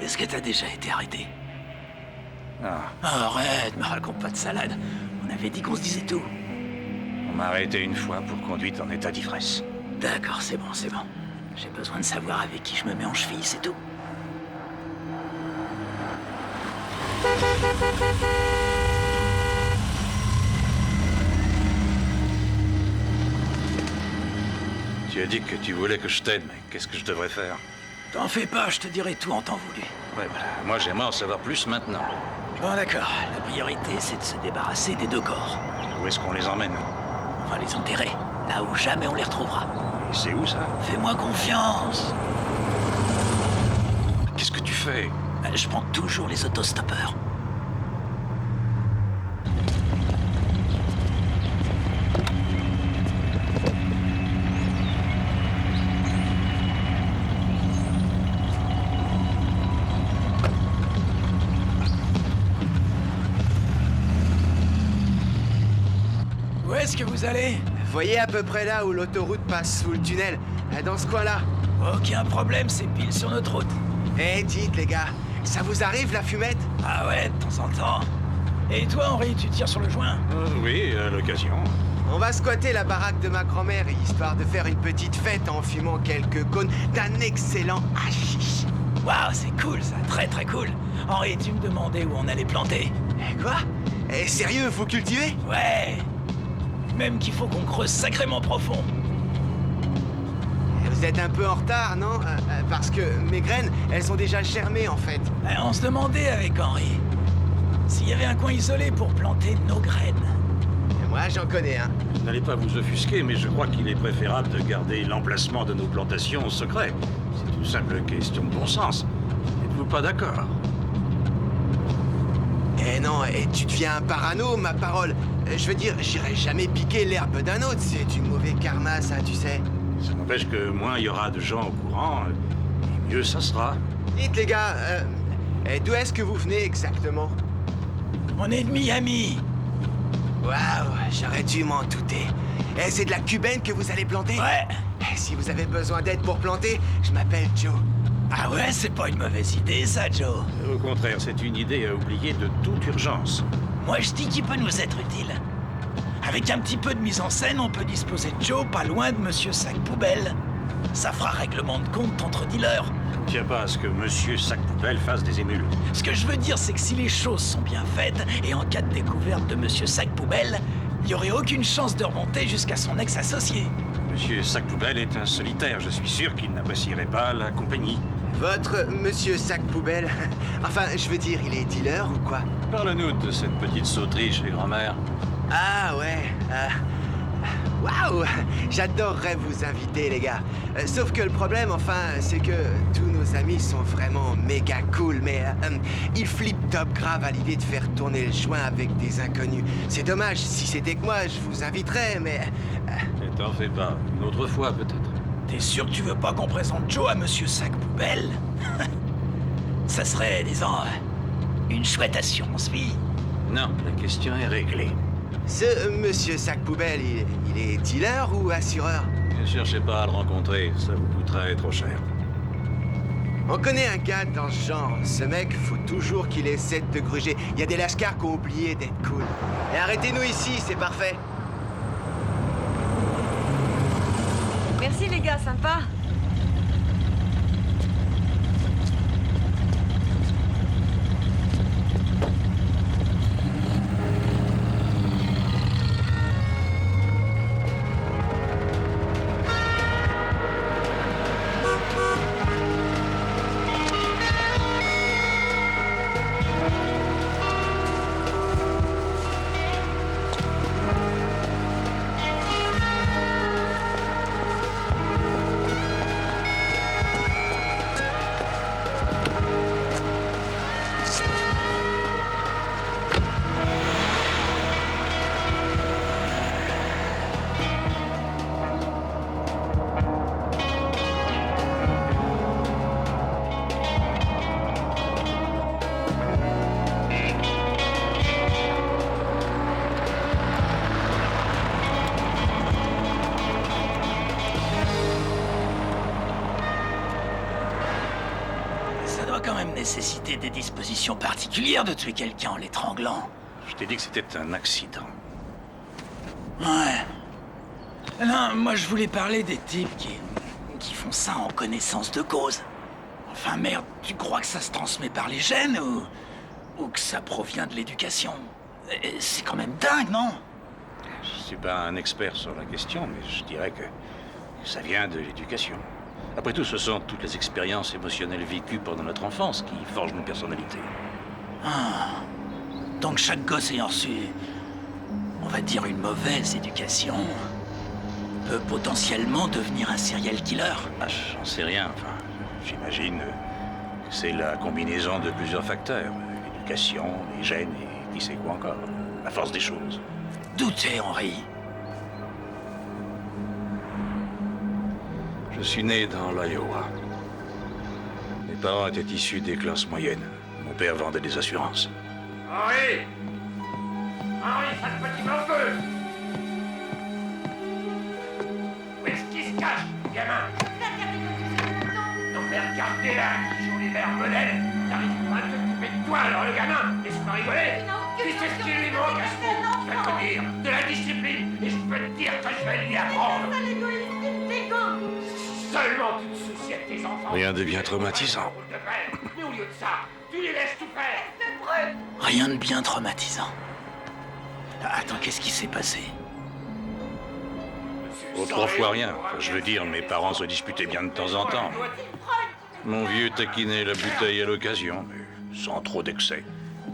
Est-ce que t'as déjà été arrêté? Ah. Arrête, me raconte pas de salade. On avait dit qu'on se disait tout. On m'a arrêté une fois pour conduite en état d'ivresse. D'accord, c'est bon, c'est bon. J'ai besoin de savoir avec qui je me mets en cheville, c'est tout. Tu as dit que tu voulais que je t'aide, mais qu'est-ce que je devrais faire? T'en fais pas, je te dirai tout en temps voulu. Ouais, voilà. Moi, j'aimerais en savoir plus maintenant. Bon, d'accord. La priorité, c'est de se débarrasser des 2 corps. Où est-ce qu'on les emmène? On va les enterrer, là où jamais on les retrouvera. Et c'est où, ça? Fais-moi confiance. Qu'est-ce que tu fais? Je prends toujours les autostoppeurs. Où est-ce que vous allez? Voyez à peu près là où l'autoroute passe sous le tunnel, dans ce coin-là. Aucun problème, c'est pile sur notre route. Eh, dites les gars, ça vous arrive la fumette? Ah ouais, de temps en temps. Et toi, Henri, tu tires sur le joint? Oui, à l'occasion. On va squatter la baraque de ma grand-mère, histoire de faire une petite fête en fumant quelques cônes d'un excellent hashish. Waouh, c'est cool ça, très très cool. Henri, tu me demandais où on allait planter. Eh quoi? Eh, sérieux, vous cultivez? Ouais. Même qu'il faut qu'on creuse sacrément profond. Vous êtes un peu en retard, non? Parce que mes graines, elles ont déjà germé en fait. On se demandait avec Henri s'il y avait un coin isolé pour planter nos graines. Et moi, j'en connais un. Vous n'allez pas vous offusquer, mais je crois qu'il est préférable de garder l'emplacement de nos plantations secret. C'est une simple question de bon sens. N'êtes-vous pas d'accord? Eh non, et tu deviens un parano, ma parole. Je veux dire, j'irai jamais piquer l'herbe d'un autre, c'est du mauvais karma, ça, tu sais. Ça n'empêche que moins il y aura de gens au courant, mieux ça sera. Dites les gars, d'où est-ce que vous venez exactement? On est de Miami. Waouh, j'aurais dû m'en douter. Eh, c'est de la cubaine que vous allez planter? Ouais. Eh, si vous avez besoin d'aide pour planter, je m'appelle Joe. Ah ouais, c'est pas une mauvaise idée ça, Joe. Au contraire, c'est une idée à oublier de toute urgence. Moi je dis qu'il peut nous être utile. Avec un petit peu de mise en scène, on peut disposer de Joe pas loin de Monsieur Sac Poubelle. Ça fera règlement de compte entre dealers. Je ne tiens pas à ce que Monsieur Sac Poubelle fasse des émules. Ce que je veux dire, c'est que si les choses sont bien faites, et en cas de découverte de Monsieur Sac Poubelle, il n'y aurait aucune chance de remonter jusqu'à son ex-associé. Monsieur Sac Poubelle est un solitaire. Je suis sûr qu'il n'apprécierait pas la compagnie. Votre Monsieur Sac Poubelle? Enfin, je veux dire, il est dealer ou quoi? Parle-nous de cette petite sauterie chez grand-mère. Ah ouais, waouh, j'adorerais vous inviter les gars. Sauf que le problème, enfin, c'est que tous nos amis sont vraiment méga cool, mais ils flippent top grave à l'idée de faire tourner le joint avec des inconnus. C'est dommage, si c'était que moi, je vous inviterais, mais... Ne t'en fais pas, une autre fois peut-être. T'es sûr que tu veux pas qu'on présente Joe à Monsieur Sac Poubelle? Ça serait, disons, une chouette assurance-vie. Non, la question est réglée. Ce Monsieur Sac Poubelle, il est dealer ou assureur? Ne cherchez pas à le rencontrer, ça vous coûterait trop cher. On connaît un gars dans ce genre. Ce mec, faut toujours qu'il essaie de gruger. Il y a des lascars qui ont oublié d'être cool. Et arrêtez-nous ici, c'est parfait. Merci les gars, sympa. Nécessiter des dispositions particulières de tuer quelqu'un en l'étranglant. Je t'ai dit que c'était un accident. Ouais. Non, moi je voulais parler des types qui font ça en connaissance de cause. Enfin merde, tu crois que ça se transmet par les gènes ou que ça provient de l'éducation? C'est quand même dingue, non? Je suis pas un expert sur la question, mais je dirais que ça vient de l'éducation. Après tout, ce sont toutes les expériences émotionnelles vécues pendant notre enfance qui forgent nos personnalités. Ah. Donc chaque gosse ayant reçu, on va dire, une mauvaise éducation, peut potentiellement devenir un serial killer. Ah, j'en sais rien, enfin, j'imagine que c'est la combinaison de plusieurs facteurs. L'éducation, les gènes et qui sait quoi encore. La force des choses. D'où t'es, Henri? Je suis né dans l'Iowa. Mes parents étaient issus des classes moyennes. Mon père vendait des assurances. Henri! Henri, sale petit blanc-feu! Où est-ce qu'il se cache, gamin? Non mais regardez là, qui joue les mères modèles. T'arrives pas à t'occuper de toi, alors le gamin, laisse-moi rigoler. Tu sais ce qui lui manque à ce fou, je vais te le dire. De la discipline, et je peux te dire que je vais lui apprendre. Seulement tu te soucies de tes enfants. Rien de bien traumatisant. Mais au lieu de ça, tu les laisses tout faire. Rien de bien traumatisant. Attends, qu'est-ce qui s'est passé? Autrefois rien. Enfin, je veux dire, mes parents se disputaient bien de temps en temps. Mon vieux taquinait la bouteille à l'occasion, mais sans trop d'excès.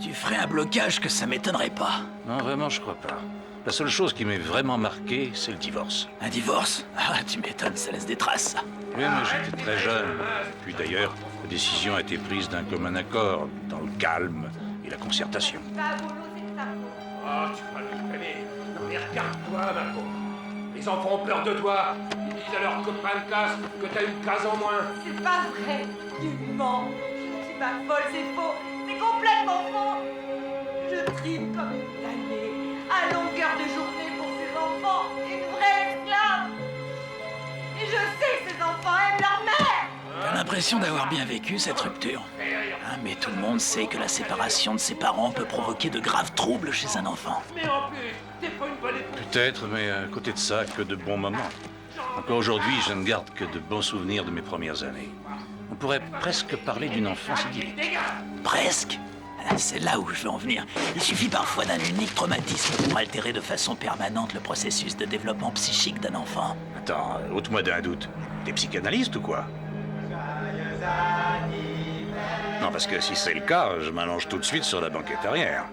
Tu ferais un blocage que ça m'étonnerait pas. Non, vraiment, je crois pas. La seule chose qui m'est vraiment marqué, c'est le divorce. Un divorce? Ah, tu m'étonnes, ça laisse des traces, ça. Oui, mais j'étais très jeune. Puis d'ailleurs, la décision a été prise d'un commun accord, dans le calme et la concertation. Oh, tu vas le connaître. Non mais regarde-toi, ma pauvre. Les enfants ont peur de toi. Ils disent à leurs copains de classe que t'as une case en moins. C'est pas vrai. Tu mens. Je suis pas folle, c'est faux. C'est complètement faux. Je trime comme une damnée, à longueur de journée pour ces enfants. Une vraie esclave. Et je sais que ces enfants aiment leur mère. T'as l'impression d'avoir bien vécu cette rupture. Hein, mais tout le monde sait que la séparation de ses parents peut provoquer de graves troubles chez un enfant. Mais en plus, t'es pas une bonne épouse. Peut-être, mais à côté de ça, que de bons moments. Encore aujourd'hui, je ne garde que de bons souvenirs de mes premières années. On pourrait presque parler d'une enfance idyllique. Presque? C'est là où je veux en venir. Il suffit parfois d'un unique traumatisme pour altérer de façon permanente le processus de développement psychique d'un enfant. Attends, ôte-moi d'un doute. T'es psychanalyste ou quoi? Non, parce que si c'est le cas, je m'allonge tout de suite sur la banquette arrière.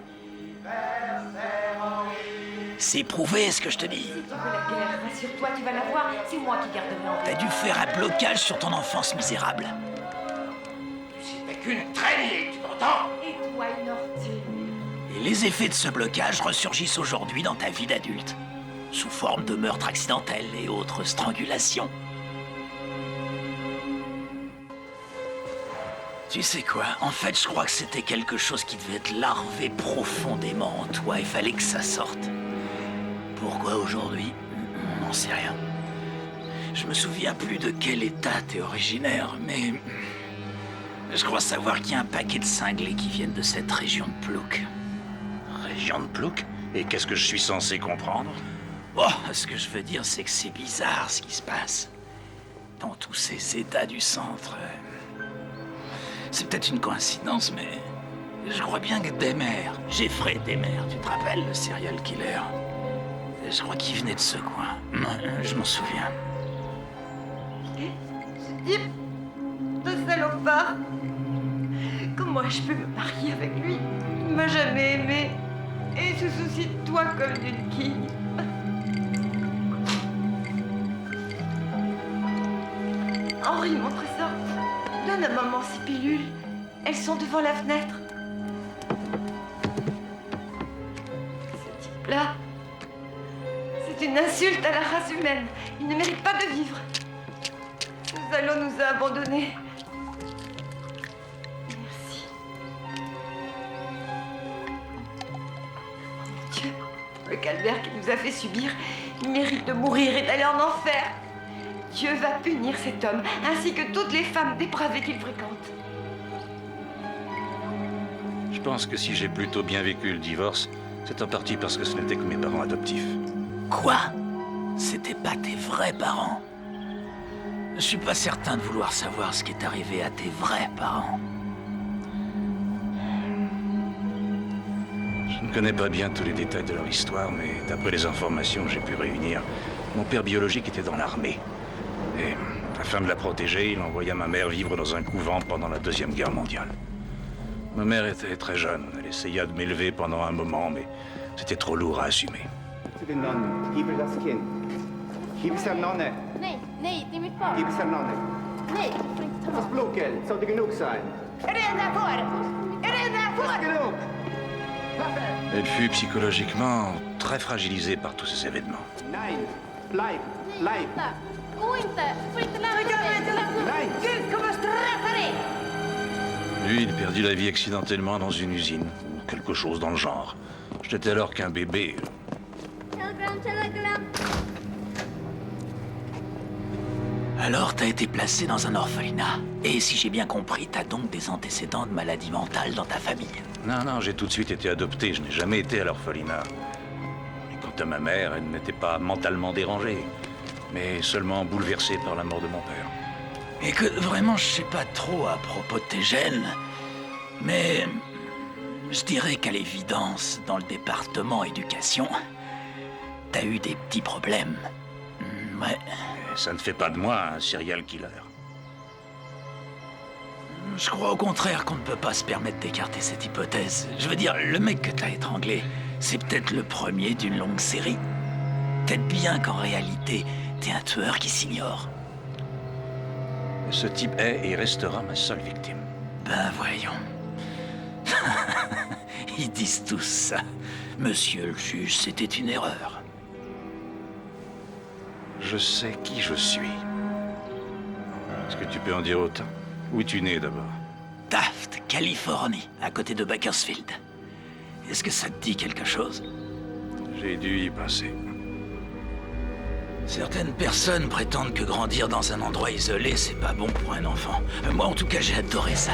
C'est prouvé ce que je te dis. Si tu veux la guerre, rassure-toi, tu vas la voir. C'est moi qui garderai en T'as vie. dû faire un blocage sur ton enfance misérable. C'était qu'une traînée, tu m'entends? Et toi, une ortie. Et les effets de ce blocage ressurgissent aujourd'hui dans ta vie d'adulte, sous forme de meurtres accidentels et autres strangulations. Tu sais quoi? En fait, je crois que c'était quelque chose qui devait être larvé profondément en toi. Il fallait que ça sorte. Pourquoi aujourd'hui? On n'en sait rien. Je me souviens plus de quel état t'es originaire, mais je crois savoir qu'il y a un paquet de cinglés qui viennent de cette région de Plouk. Région de Plouk? Et qu'est-ce que je suis censé comprendre? Oh, ce que je veux dire, c'est que c'est bizarre ce qui se passe. Dans tous ces états du centre. C'est peut-être une coïncidence, mais je crois bien que Demer, Jeffrey Demer, tu te rappelles, le serial killer? Je crois qu'il venait de ce coin. Je m'en souviens. Ce type de salopard. Comment je peux me marier avec lui? Il m'a jamais aimé. Et il se soucie de toi comme d'une quille. Henri, mon trésor, donne à maman ces pilules. Elles sont devant la fenêtre. Ce type-là, c'est une insulte à la race humaine. Il ne mérite pas de vivre. Nous allons nous abandonner. Merci. Oh mon Dieu, le calvaire qu'il nous a fait subir, il mérite de mourir et d'aller en enfer. Dieu va punir cet homme, ainsi que toutes les femmes dépravées qu'il fréquente. Je pense que si j'ai plutôt bien vécu le divorce, c'est en partie parce que ce n'était que mes parents adoptifs. Quoi? c'était pas tes vrais parents. Je suis pas certain de vouloir savoir ce qui est arrivé à tes vrais parents. Je ne connais pas bien tous les détails de leur histoire, mais d'après les informations que j'ai pu réunir, mon père biologique était dans l'armée. Et afin de la protéger, il envoya ma mère vivre dans un couvent pendant la Deuxième Guerre mondiale. Ma mère était très jeune. Elle essaya de m'élever pendant un moment, mais c'était trop lourd à assumer. Till din nonne. Giv det skin. Giv det nonne. Nej, nej, det är mitt barn. Giv det nonne. Nej, du får inte ta Fast blokel, så det gnugg sig. Är det enda jag får? Är det enda jag får? Gnugg! Elle fut psychologiquement très fragilisée par tous ces événements. Nej, bleib, bleib. Gå inte! Du får inte lära dig! Gud kommer straffa dig! Lui, il perdit la vie accidentellement dans une usine, ou quelque chose dans le genre. Je n'étais alors qu'un bébé. Alors, t'as été placé dans un orphelinat. Et si j'ai bien compris, t'as donc des antécédents de maladie mentale dans ta famille. Non, j'ai tout de suite été adopté. Je n'ai jamais été à l'orphelinat. Et quant à ma mère, elle n'était pas mentalement dérangée, mais seulement bouleversée par la mort de mon père. Écoute, vraiment, je sais pas trop à propos de tes gènes, mais je dirais qu'à l'évidence, dans le département éducation, t'as eu des petits problèmes. Ouais. Ça ne fait pas de moi un serial killer. Je crois au contraire qu'on ne peut pas se permettre d'écarter cette hypothèse. Je veux dire, le mec que t'as étranglé, c'est peut-être le premier d'une longue série. Peut-être bien qu'en réalité, t'es un tueur qui s'ignore. Ce type est et restera ma seule victime. Ben voyons. Ils disent tous ça. Monsieur le juge, c'était une erreur. Je sais qui je suis. Est-ce que tu peux en dire autant? Où es-tu né d'abord? Taft, Californie, à côté de Bakersfield. Est-ce que ça te dit quelque chose? J'ai dû y passer. Certaines personnes prétendent que grandir dans un endroit isolé, c'est pas bon pour un enfant. Moi, en tout cas, j'ai adoré ça.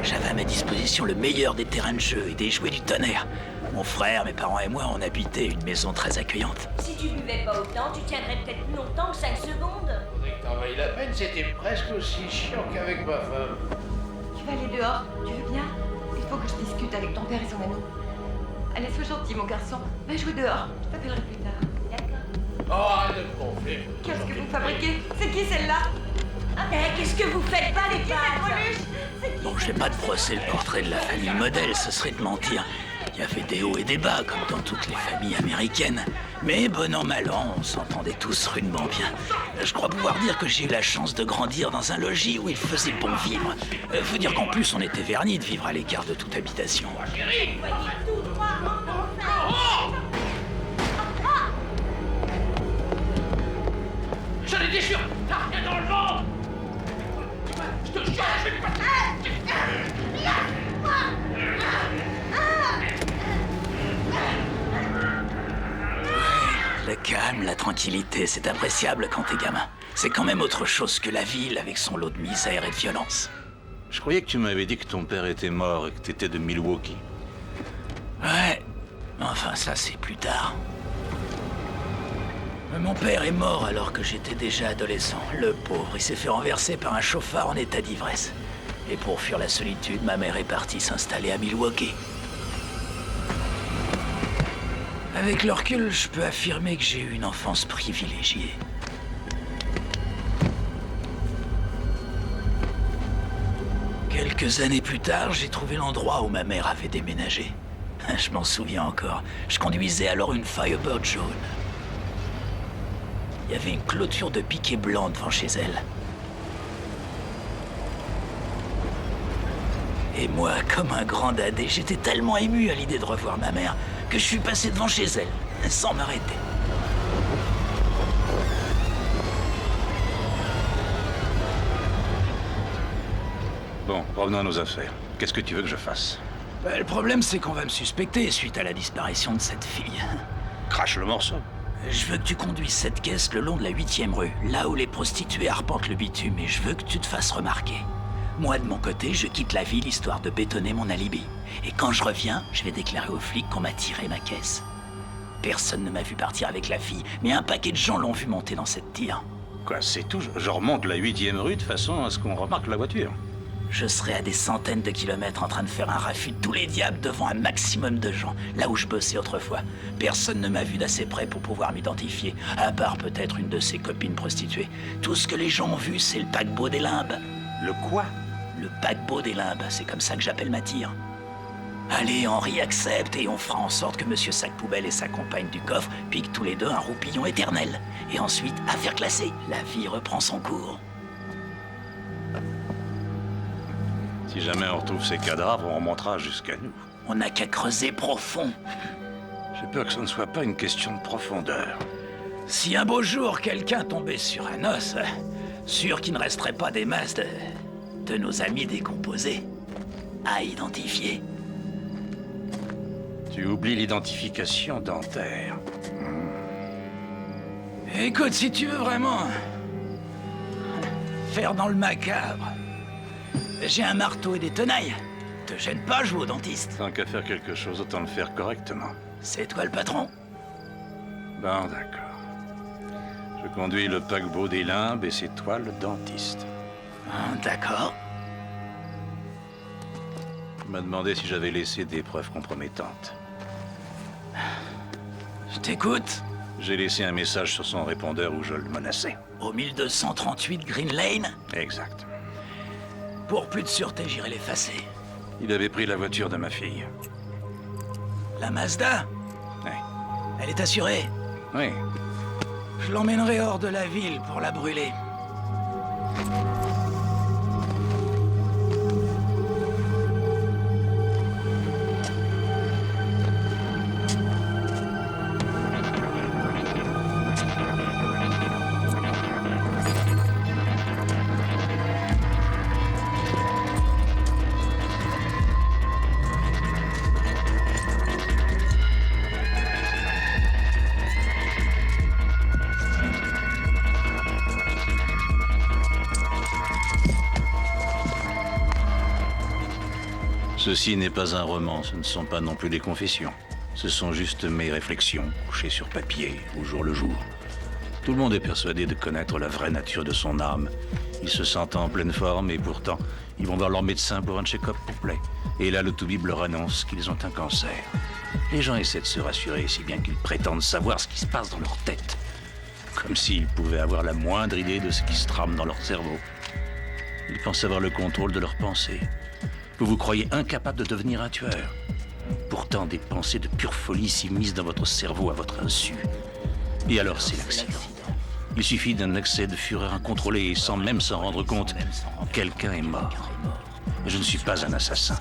J'avais à ma disposition le meilleur des terrains de jeu et des jouets du tonnerre. Mon frère, mes parents et moi, on habitait une maison très accueillante. Si tu buvais pas autant, tu tiendrais peut-être plus longtemps que 5 secondes. Faudrait que t'en vailles la peine, c'était presque aussi chiant qu'avec ma femme. Tu vas aller dehors, tu veux bien? Il faut que je discute avec ton père et son ami. Allez, sois gentil, mon garçon. Va jouer dehors. Je t'appellerai plus tard. D'accord. Oh, arrête de me gonfler. Qu'est-ce que vous fabriquez? C'est qui celle-là? Qu'est-ce que vous faites pas, les gars? Bon, je vais pas te brosser le portrait de la famille modèle, ce serait de mentir. Il y avait des hauts et des bas, comme dans toutes les familles américaines. Mais bon an, mal an, on s'entendait tous rudement bien. Je crois pouvoir dire que j'ai eu la chance de grandir dans un logis où il faisait bon vivre. Faut dire qu'en plus, on était vernis de vivre à l'écart de toute habitation. Je les déchire. T'as rien dans le ventre. Je te jure, je vais pas te... Le calme, la tranquillité, c'est appréciable quand t'es gamin. C'est quand même autre chose que la ville avec son lot de misère et de violence. Je croyais que tu m'avais dit que ton père était mort et que t'étais de Milwaukee. Ouais, enfin ça c'est plus tard. Mon père est mort alors que j'étais déjà adolescent. Le pauvre, il s'est fait renverser par un chauffard en état d'ivresse. Et pour fuir la solitude, ma mère est partie s'installer à Milwaukee. Avec le recul, je peux affirmer que j'ai eu une enfance privilégiée. Quelques années plus tard, j'ai trouvé l'endroit où ma mère avait déménagé. Je m'en souviens encore. Je conduisais alors une Firebird jaune. Il y avait une clôture de piquet blanc devant chez elle. Et moi, comme un grand dadé, j'étais tellement ému à l'idée de revoir ma mère que je suis passé devant chez elle, sans m'arrêter. Bon, revenons à nos affaires. Qu'est-ce que tu veux que je fasse? Le problème, c'est qu'on va me suspecter suite à la disparition de cette fille. Crache le morceau. Je veux que tu conduises cette caisse le long de la 8e rue, là où les prostituées arpentent le bitume, et je veux que tu te fasses remarquer. Moi, de mon côté, je quitte la ville histoire de bétonner mon alibi. Et quand je reviens, je vais déclarer aux flics qu'on m'a tiré ma caisse. Personne ne m'a vu partir avec la fille, mais un paquet de gens l'ont vu monter dans cette tire. Quoi, c'est tout? Je remonte la 8e rue de façon à ce qu'on remarque la voiture. Je serais à des centaines de kilomètres en train de faire un raffut de tous les diables devant un maximum de gens, là où je bossais autrefois. Personne ne m'a vu d'assez près pour pouvoir m'identifier, à part peut-être une de ses copines prostituées. Tout ce que les gens ont vu, c'est le paquebot des Limbes. Le quoi? Le paquebot des Limbes, c'est comme ça que j'appelle ma tire. Allez, Henri accepte et on fera en sorte que Monsieur Sac-Poubelle et sa compagne du coffre piquent tous les deux un roupillon éternel. Et ensuite, affaire classée, la vie reprend son cours. Si jamais on retrouve ces cadavres, on remontera jusqu'à nous. On n'a qu'à creuser profond. J'ai peur que ce ne soit pas une question de profondeur. Si un beau jour quelqu'un tombait sur un os, sûr qu'il ne resterait pas des masses de nos amis décomposés à identifier. Tu oublies l'identification dentaire. Écoute, si tu veux vraiment faire dans le macabre, j'ai un marteau et des tenailles. Te gêne pas, je vais au dentiste. Tant qu'à faire quelque chose, autant le faire correctement. C'est toi le patron? Bon, d'accord. Je conduis le paquebot des Limbes et c'est toi le dentiste. D'accord. Tu m'as demandé si j'avais laissé des preuves compromettantes. Je t'écoute. J'ai laissé un message sur son répondeur où je le menaçais. Au 1238 Green Lane? Exact. Pour plus de sûreté, j'irai l'effacer. Il avait pris la voiture de ma fille. La Mazda? Oui. Elle est assurée? Oui. Je l'emmènerai hors de la ville pour la brûler. Ceci n'est pas un roman, ce ne sont pas non plus des confessions. Ce sont juste mes réflexions, couchées sur papier, au jour le jour. Tout le monde est persuadé de connaître la vraie nature de son âme. Ils se sentent en pleine forme et pourtant, ils vont voir leur médecin pour un check-up complet. Et là, le toubib leur annonce qu'ils ont un cancer. Les gens essaient de se rassurer, si bien qu'ils prétendent savoir ce qui se passe dans leur tête. Comme s'ils pouvaient avoir la moindre idée de ce qui se trame dans leur cerveau. Ils pensent avoir le contrôle de leurs pensées. Vous vous croyez incapable de devenir un tueur. Pourtant, des pensées de pure folie s'immiscent dans votre cerveau à votre insu. Et alors, c'est l'accident. Il suffit d'un excès de fureur incontrôlé et sans même s'en rendre compte, quelqu'un est mort. Et je ne suis pas un assassin.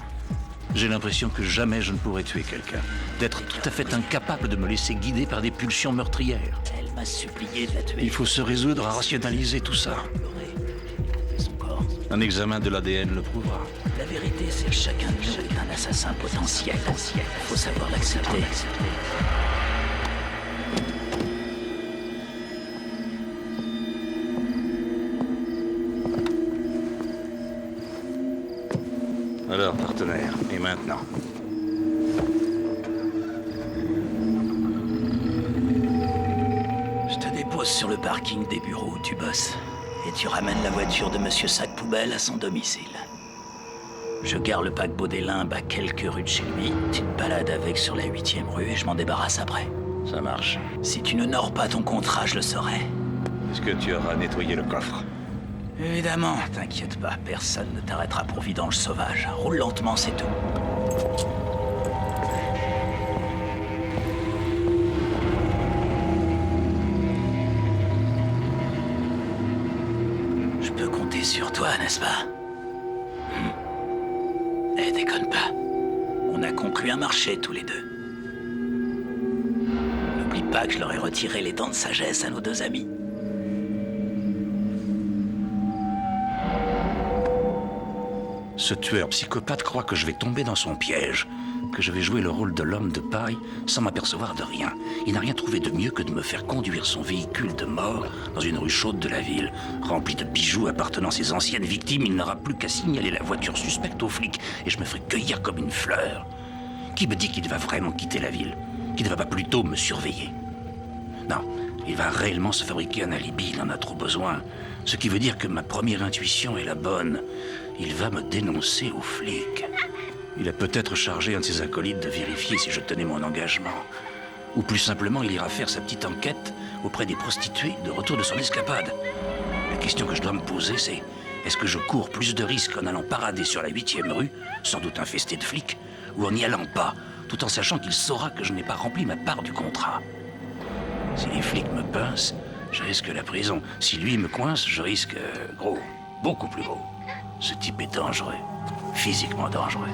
J'ai l'impression que jamais je ne pourrais tuer quelqu'un. D'être tout à fait incapable de me laisser guider par des pulsions meurtrières. Elle m'a supplié de la tuer. Il faut se résoudre à rationaliser tout ça. Un examen de l'ADN le prouvera. La vérité, c'est que chacun de nous est un assassin potentiel. Il faut savoir l'accepter. Alors, partenaire, et maintenant? Je te dépose sur le parking des bureaux où tu bosses. Et tu ramènes la voiture de Monsieur Sac-Poubelle à son domicile. Je gare le paquebot des Limbes à quelques rues de chez lui. Tu te balades avec sur la 8e rue et je m'en débarrasse après. Ça marche. Si tu n'honores pas ton contrat, je le saurai. Est-ce que tu auras nettoyé le coffre? Évidemment, t'inquiète pas, personne ne t'arrêtera pour vidange sauvage. Roule lentement, c'est tout. Je peux compter sur toi, n'est-ce pas? Eh, déconne pas. On a conclu un marché tous les deux. N'oublie pas que je leur ai retiré les dents de sagesse à nos deux amis. Ce tueur psychopathe croit que je vais tomber dans son piège, que je vais jouer le rôle de l'homme de paille sans m'apercevoir de rien. Il n'a rien trouvé de mieux que de me faire conduire son véhicule de mort dans une rue chaude de la ville. Rempli de bijoux appartenant à ses anciennes victimes, il n'aura plus qu'à signaler la voiture suspecte aux flics et je me ferai cueillir comme une fleur. Qui me dit qu'il va vraiment quitter la ville? Qui ne va pas plutôt me surveiller? Non, il va réellement se fabriquer un alibi, il en a trop besoin. Ce qui veut dire que ma première intuition est la bonne. Il va me dénoncer aux flics. Il a peut-être chargé un de ses acolytes de vérifier si je tenais mon engagement. Ou plus simplement, il ira faire sa petite enquête auprès des prostituées de retour de son escapade. La question que je dois me poser, c'est... Est-ce que je cours plus de risques en allant parader sur la 8e rue, sans doute infesté de flics, ou en n'y allant pas, tout en sachant qu'il saura que je n'ai pas rempli ma part du contrat? Si les flics me pincent, je risque la prison. Si lui me coince, je risque gros, beaucoup plus gros. Ce type est dangereux, physiquement dangereux.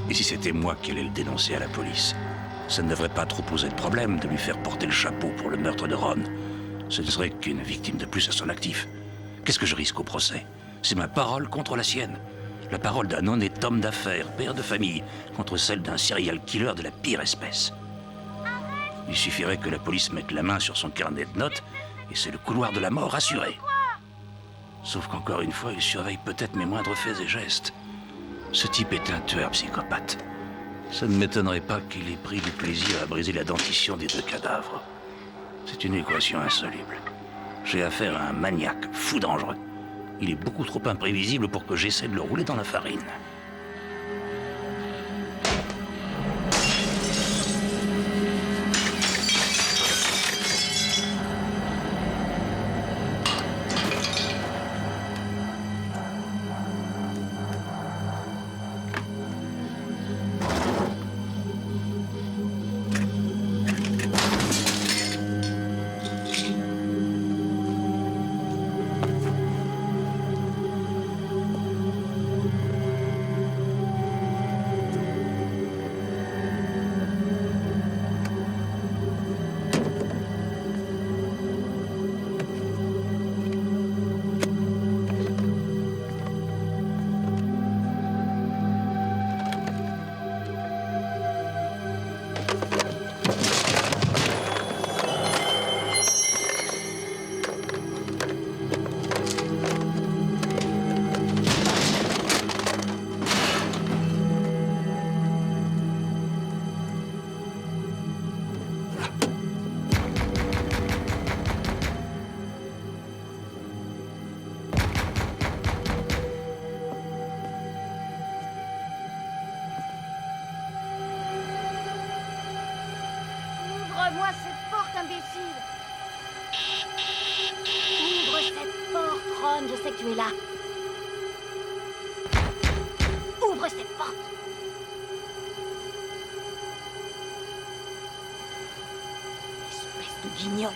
Et si c'était moi qui allais le dénoncer à la police, ça ne devrait pas trop poser de problème de lui faire porter le chapeau pour le meurtre de Ron. Ce ne serait qu'une victime de plus à son actif. Qu'est-ce que je risque au procès? C'est ma parole contre la sienne. La parole d'un honnête homme d'affaires, père de famille, contre celle d'un serial killer de la pire espèce. Il suffirait que la police mette la main sur son carnet de notes et c'est le couloir de la mort assuré. Sauf qu'encore une fois, il surveille peut-être mes moindres faits et gestes. Ce type est un tueur psychopathe. Ça ne m'étonnerait pas qu'il ait pris du plaisir à briser la dentition des 2 cadavres. C'est une équation insoluble. J'ai affaire à un maniaque fou dangereux. Il est beaucoup trop imprévisible pour que j'essaie de le rouler dans la farine. Ouvre-moi cette porte, imbécile! Ouvre cette porte, Ron, je sais que tu es là. Ouvre cette porte! Espèce de guignol!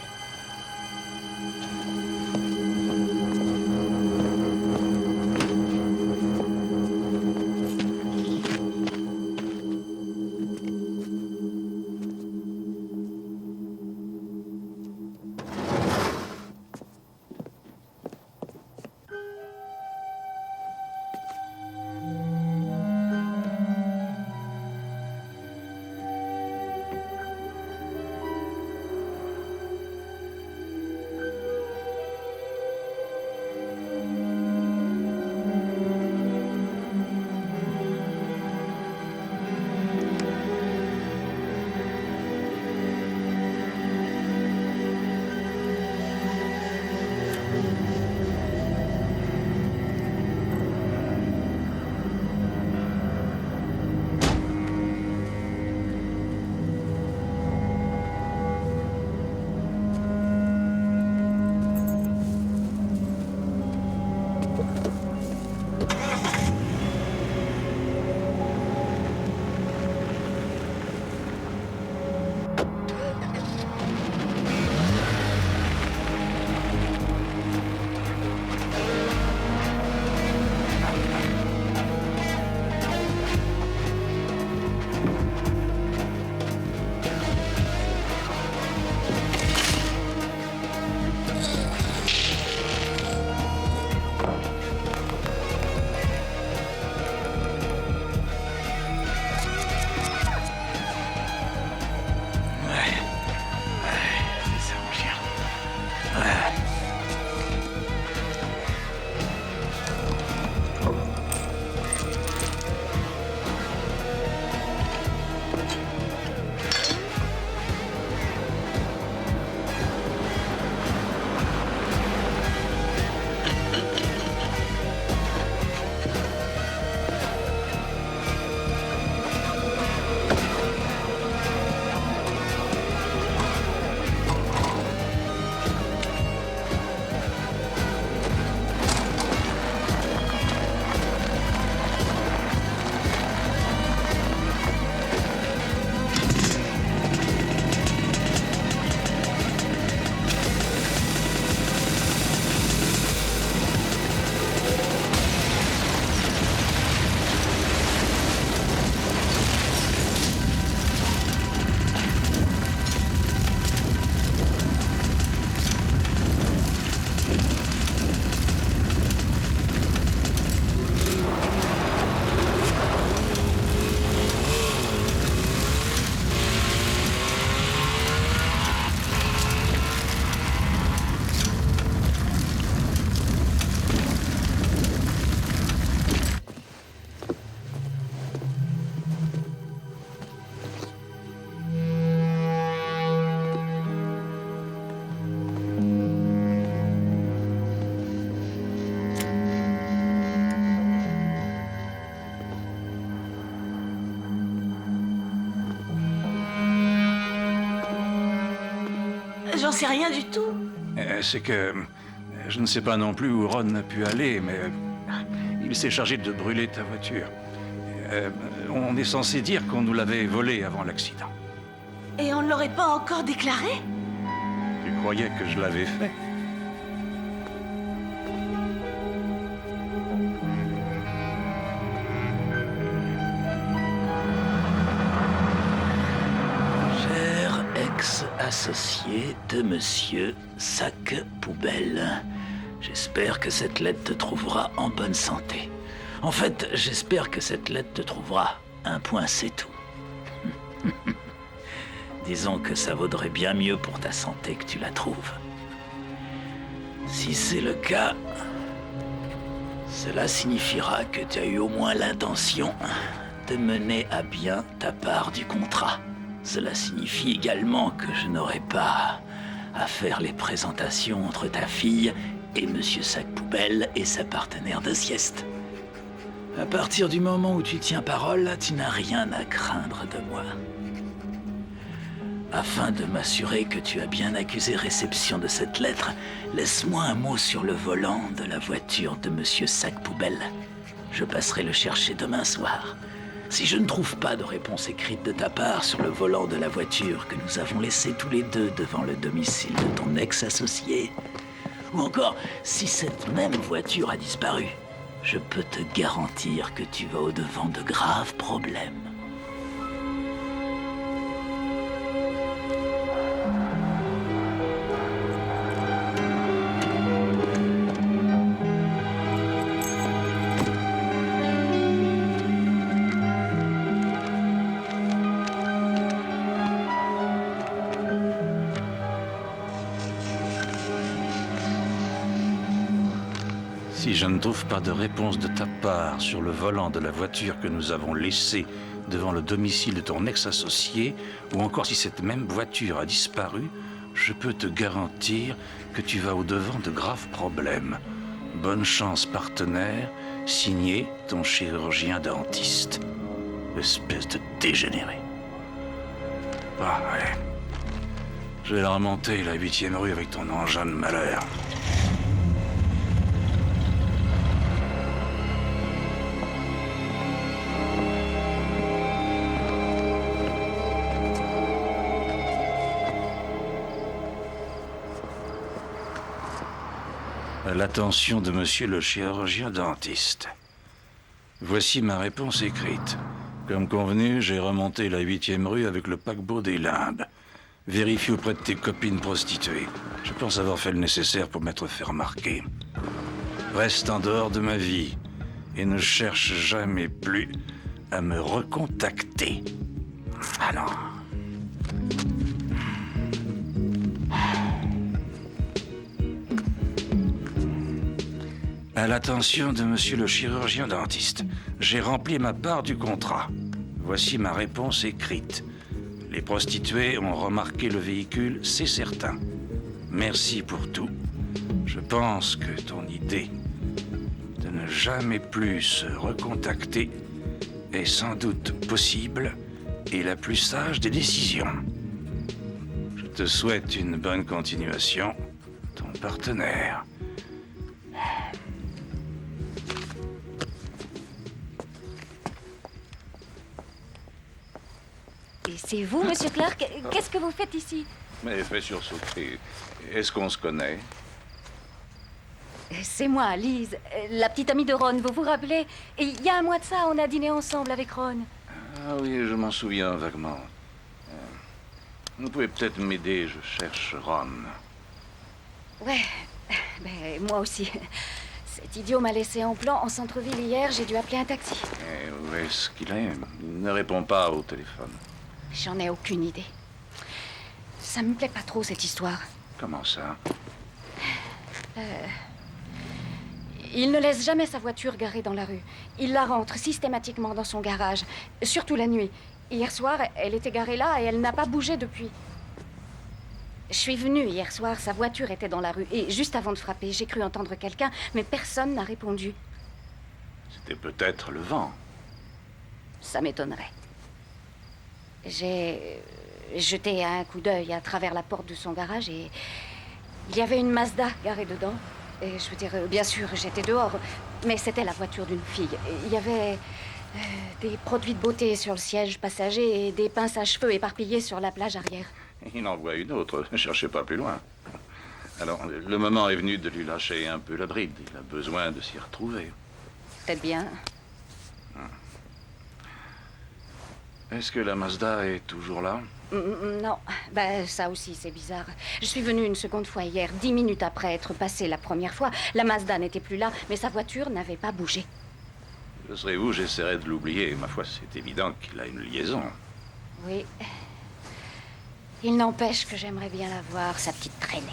J'en sais rien du tout. C'est que... Je ne sais pas non plus où Ron a pu aller, mais... il s'est chargé de brûler ta voiture. On est censé dire qu'on nous l'avait volée avant l'accident. Et on ne l'aurait pas encore déclaré? Tu croyais que je l'avais fait? Cher ex-associé de Monsieur Sac Poubelle, j'espère que cette lettre te trouvera en bonne santé. En fait, j'espère que cette lettre te trouvera. Un point, c'est tout. Disons que ça vaudrait bien mieux pour ta santé que tu la trouves. Si c'est le cas, cela signifiera que tu as eu au moins l'intention de mener à bien ta part du contrat. Cela signifie également que je n'aurai pas à faire les présentations entre ta fille et Monsieur Sac Poubelle et sa partenaire de sieste. À partir du moment où tu tiens parole, tu n'as rien à craindre de moi. Afin de m'assurer que tu as bien accusé réception de cette lettre, laisse-moi un mot sur le volant de la voiture de Monsieur Sac Poubelle. Je passerai le chercher demain soir. Si je ne trouve pas de réponse écrite de ta part sur le volant de la voiture que nous avons laissé tous les deux devant le domicile de ton ex-associé, ou encore si cette même voiture a disparu, je peux te garantir que tu vas au-devant de graves problèmes. Si je ne trouve pas de réponse de ta part sur le volant de la voiture que nous avons laissée devant le domicile de ton ex-associé, ou encore si cette même voiture a disparu, je peux te garantir que tu vas au-devant de graves problèmes. Bonne chance, partenaire, signé ton chirurgien dentiste. Espèce de dégénéré. Ah ouais. Je vais la remonter, la 8e rue, avec ton engin de malheur. À l'attention de monsieur le chirurgien dentiste. Voici ma réponse écrite. Comme convenu, j'ai remonté la 8e rue avec le paquebot des Limbes. Vérifie auprès de tes copines prostituées. Je pense avoir fait le nécessaire pour m'être fait remarquer. Reste en dehors de ma vie et ne cherche jamais plus à me recontacter. Ah non. À l'attention de monsieur le chirurgien dentiste, j'ai rempli ma part du contrat. Voici ma réponse écrite. Les prostituées ont remarqué le véhicule, c'est certain. Merci pour tout. Je pense que ton idée de ne jamais plus se recontacter est sans doute possible et la plus sage des décisions. Je te souhaite une bonne continuation, ton partenaire. Et c'est vous, Monsieur Clark? Qu'est-ce que vous faites ici? Mais fais sursauter. Est-ce qu'on se connaît? C'est moi, Lise, la petite amie de Ron, vous vous rappelez? Et il y a un mois de ça, on a dîné ensemble avec Ron. Ah oui, je m'en souviens vaguement. Vous pouvez peut-être m'aider, je cherche Ron. Ouais, ben moi aussi. Cet idiot m'a laissé en plan en centre-ville hier, j'ai dû appeler un taxi. Et où est-ce qu'il est? Il ne répond pas au téléphone. J'en ai aucune idée. Ça me plaît pas trop, cette histoire. Comment ça? Il ne laisse jamais sa voiture garée dans la rue. Il la rentre systématiquement dans son garage, surtout la nuit. Hier soir, elle était garée là et elle n'a pas bougé depuis. Je suis venue hier soir, sa voiture était dans la rue. Et juste avant de frapper, j'ai cru entendre quelqu'un, mais personne n'a répondu. C'était peut-être le vent. Ça m'étonnerait. jeté un coup d'œil à travers la porte de son garage et il y avait une Mazda garée dedans. Et je veux dire, bien sûr, j'étais dehors, mais c'était la voiture d'une fille. Il y avait des produits de beauté sur le siège passager et des pinces à cheveux éparpillées sur la plage arrière. Il en voit une autre, ne cherchez pas plus loin. Alors, le moment est venu de lui lâcher un peu la bride. Il a besoin de s'y retrouver. Peut-être bien. Est-ce que la Mazda est toujours là? Non, ben ça aussi c'est bizarre. Je suis venue une seconde fois hier, 10 minutes après être passée la première fois. La Mazda n'était plus là, mais sa voiture n'avait pas bougé. Je serais vous, j'essaierais de l'oublier. Ma foi, c'est évident qu'il a une liaison. Oui. Il n'empêche que j'aimerais bien la voir, sa petite traînée.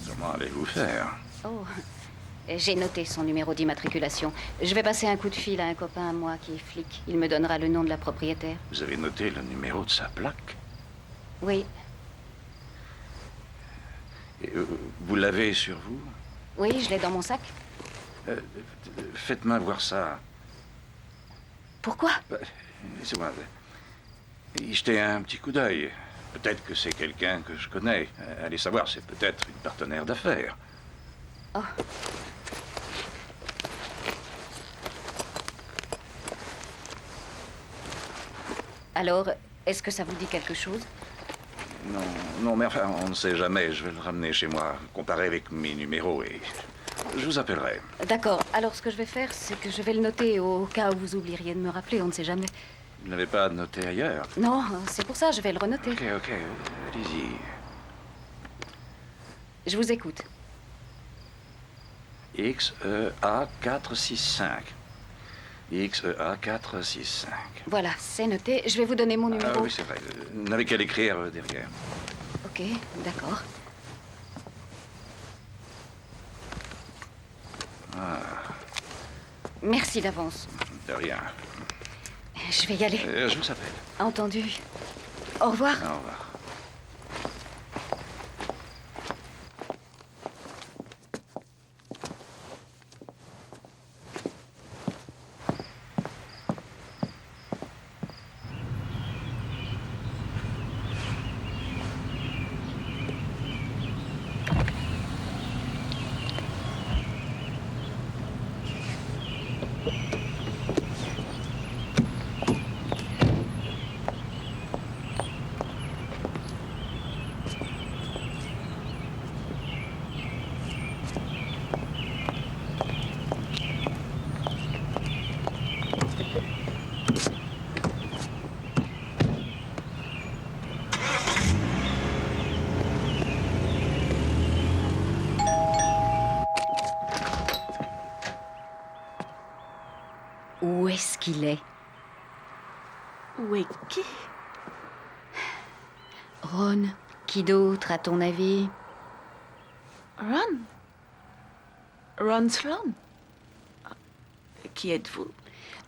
Comment allez-vous faire? Oh, j'ai noté son numéro d'immatriculation. Je vais passer un coup de fil à un copain à moi qui est flic. Il me donnera le nom de la propriétaire. Vous avez noté le numéro de sa plaque? Oui. Et, vous l'avez sur vous? Oui, je l'ai dans mon sac. Faites-moi voir ça. Pourquoi? Laissez-moi y jeter un petit coup d'œil. Peut-être que c'est quelqu'un que je connais. Allez savoir, c'est peut-être une partenaire d'affaires. Oh. Alors, est-ce que ça vous dit quelque chose? Non, mais enfin, on ne sait jamais. Je vais le ramener chez moi, comparer avec mes numéros et je vous appellerai. D'accord. Alors, ce que je vais faire, c'est que je vais le noter au cas où vous oublieriez de me rappeler. On ne sait jamais. Vous n'avez pas noté ailleurs? Non, c'est pour ça, je vais le renoter. Ok, allez-y. Je vous écoute. XEA 465. XEA 465. Voilà, c'est noté. Je vais vous donner mon numéro. Ah oui, c'est vrai. Vous n'avez qu'à l'écrire derrière. Ok, d'accord. Ah, Merci d'avance. de rien. Je vais y aller. Je vous appelle. Entendu. Au revoir. Au revoir. Où est-ce qu'il est? Où est qui? Ron, qui d'autre, à ton avis? Ron? Ron Sloan? Qui êtes-vous?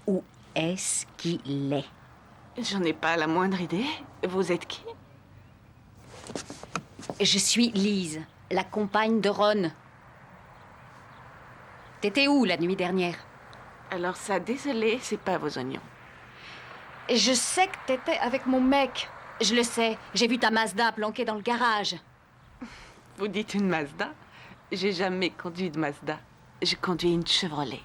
Où est-ce qu'il est? J'en ai pas la moindre idée. Vous êtes qui? Je suis Lise, la compagne de Ron. T'étais où la nuit dernière? Alors ça, désolé, c'est pas vos oignons. Je sais que t'étais avec mon mec. Je le sais. J'ai vu ta Mazda planquée dans le garage. Vous dites une Mazda? J'ai jamais conduit de Mazda. Je conduis une Chevrolet.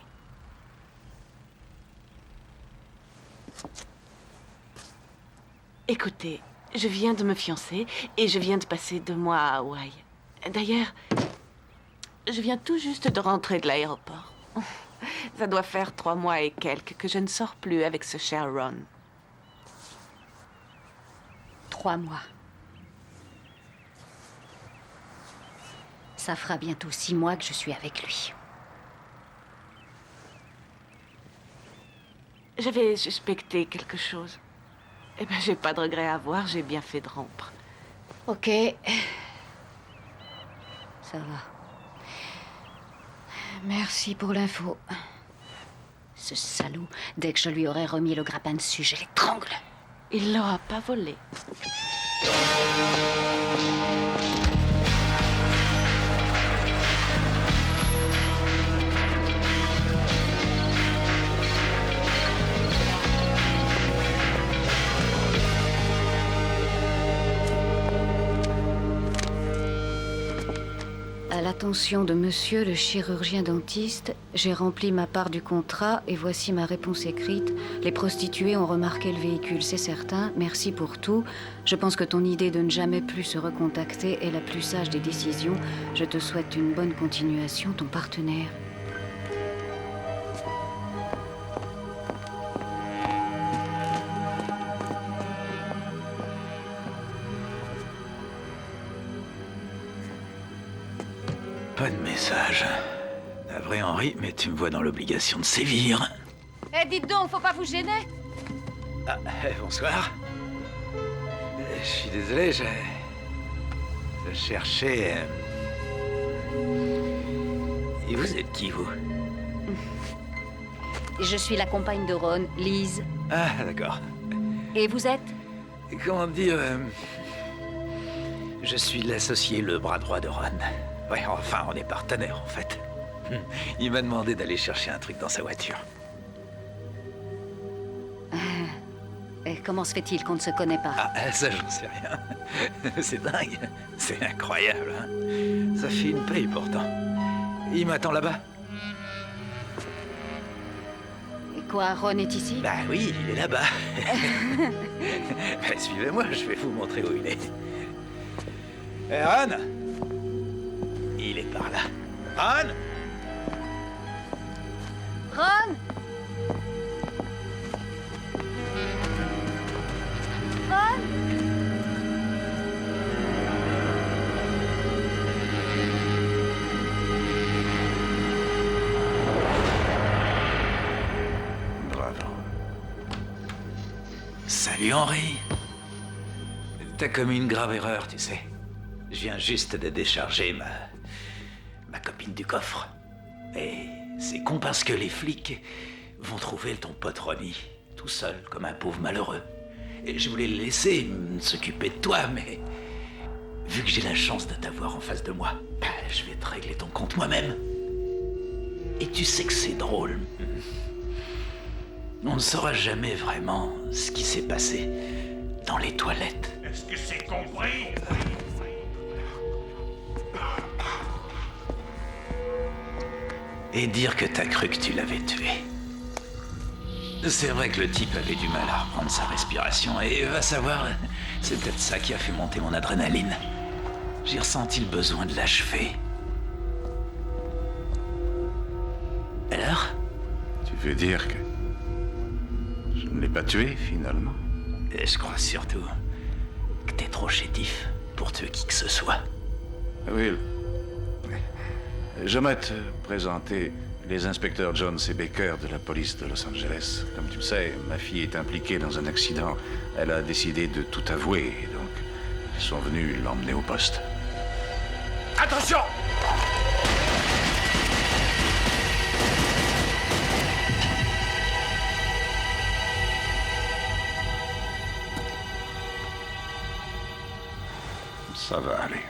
Écoutez, je viens de me fiancer et je viens de passer 2 mois à Hawaï. D'ailleurs, je viens tout juste de rentrer de l'aéroport. Ça doit faire 3 mois et quelques que je ne sors plus avec ce cher Ron. 3 mois. Ça fera bientôt 6 mois que je suis avec lui. J'avais suspecté quelque chose. Eh ben, j'ai pas de regret à avoir, j'ai bien fait de rompre. Ok. Ça va. Merci pour l'info. Ce salaud, dès que je lui aurai remis le grappin dessus, je l'étrangle. Il l'aura pas volé. l'attention de monsieur le chirurgien dentiste, j'ai rempli ma part du contrat et voici ma réponse écrite. Les prostituées ont remarqué le véhicule, c'est certain. Merci pour tout. Je pense que ton idée de ne jamais plus se recontacter est la plus sage des décisions. Je te souhaite une bonne continuation, ton partenaire. Pas de message. Navré Henri, mais tu me vois dans l'obligation de sévir. Eh, dites donc, faut pas vous gêner. Ah, bonsoir. Je suis désolé, je cherchais... Et vous êtes qui, vous? Je suis la compagne de Ron, Lise. Ah, d'accord. Et vous êtes? Comment dire... Je suis l'associé, le bras droit de Ron. Ouais, enfin, on est partenaires, en fait. Il m'a demandé d'aller chercher un truc dans sa voiture. Et comment se fait-il qu'on ne se connaît pas? Ah, ça, j'en sais rien. C'est dingue. C'est incroyable, hein. Ça fait une paye, pourtant. Il m'attend là-bas. Et quoi, Ron est ici? Bah oui, il est là-bas. Bah, suivez-moi, je vais vous montrer où il est. Ron? Il est par là. Ron? Ron? Ron? Bravo. Salut Henri. T'as commis une grave erreur, tu sais. Je viens juste de décharger ma copine du coffre. Et c'est con parce que les flics vont trouver ton pote Ronnie, tout seul, comme un pauvre malheureux. Et je voulais le laisser s'occuper de toi, mais vu que j'ai la chance de t'avoir en face de moi, je vais te régler ton compte moi-même. Et tu sais que c'est drôle. On ne saura jamais vraiment ce qui s'est passé dans les toilettes. Est-ce que c'est compris? Et dire que t'as cru que tu l'avais tué. C'est vrai que le type avait du mal à reprendre sa respiration, et va savoir, c'est peut-être ça qui a fait monter mon adrénaline. J'ai ressenti le besoin de l'achever. Alors? Tu veux dire que je ne l'ai pas tué, finalement? Et je crois surtout que t'es trop chétif pour tuer qui que ce soit. Will, j'aimerais te présenter les inspecteurs Jones et Baker de la police de Los Angeles. Comme tu le sais, ma fille est impliquée dans un accident. Elle a décidé de tout avouer, et donc ils sont venus l'emmener au poste. Attention! Ça va aller.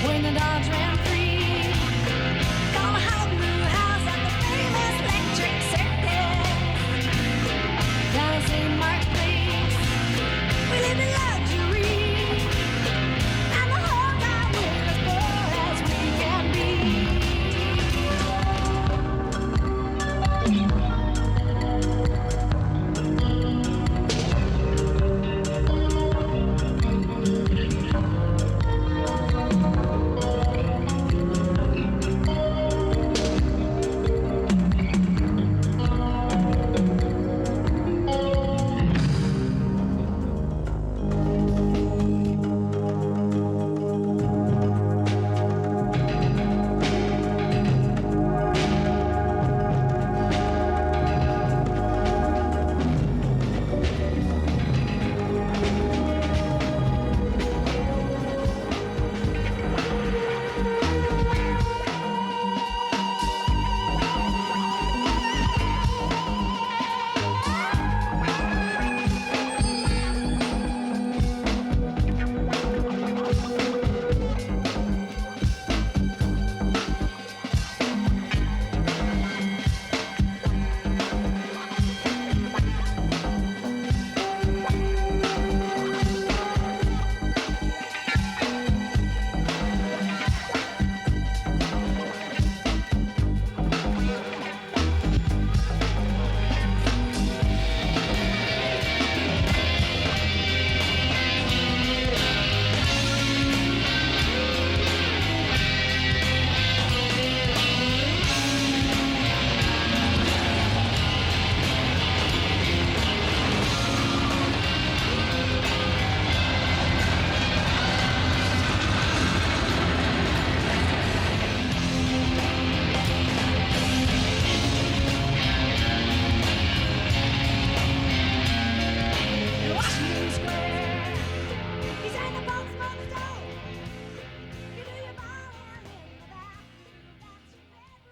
When the dogs ran free.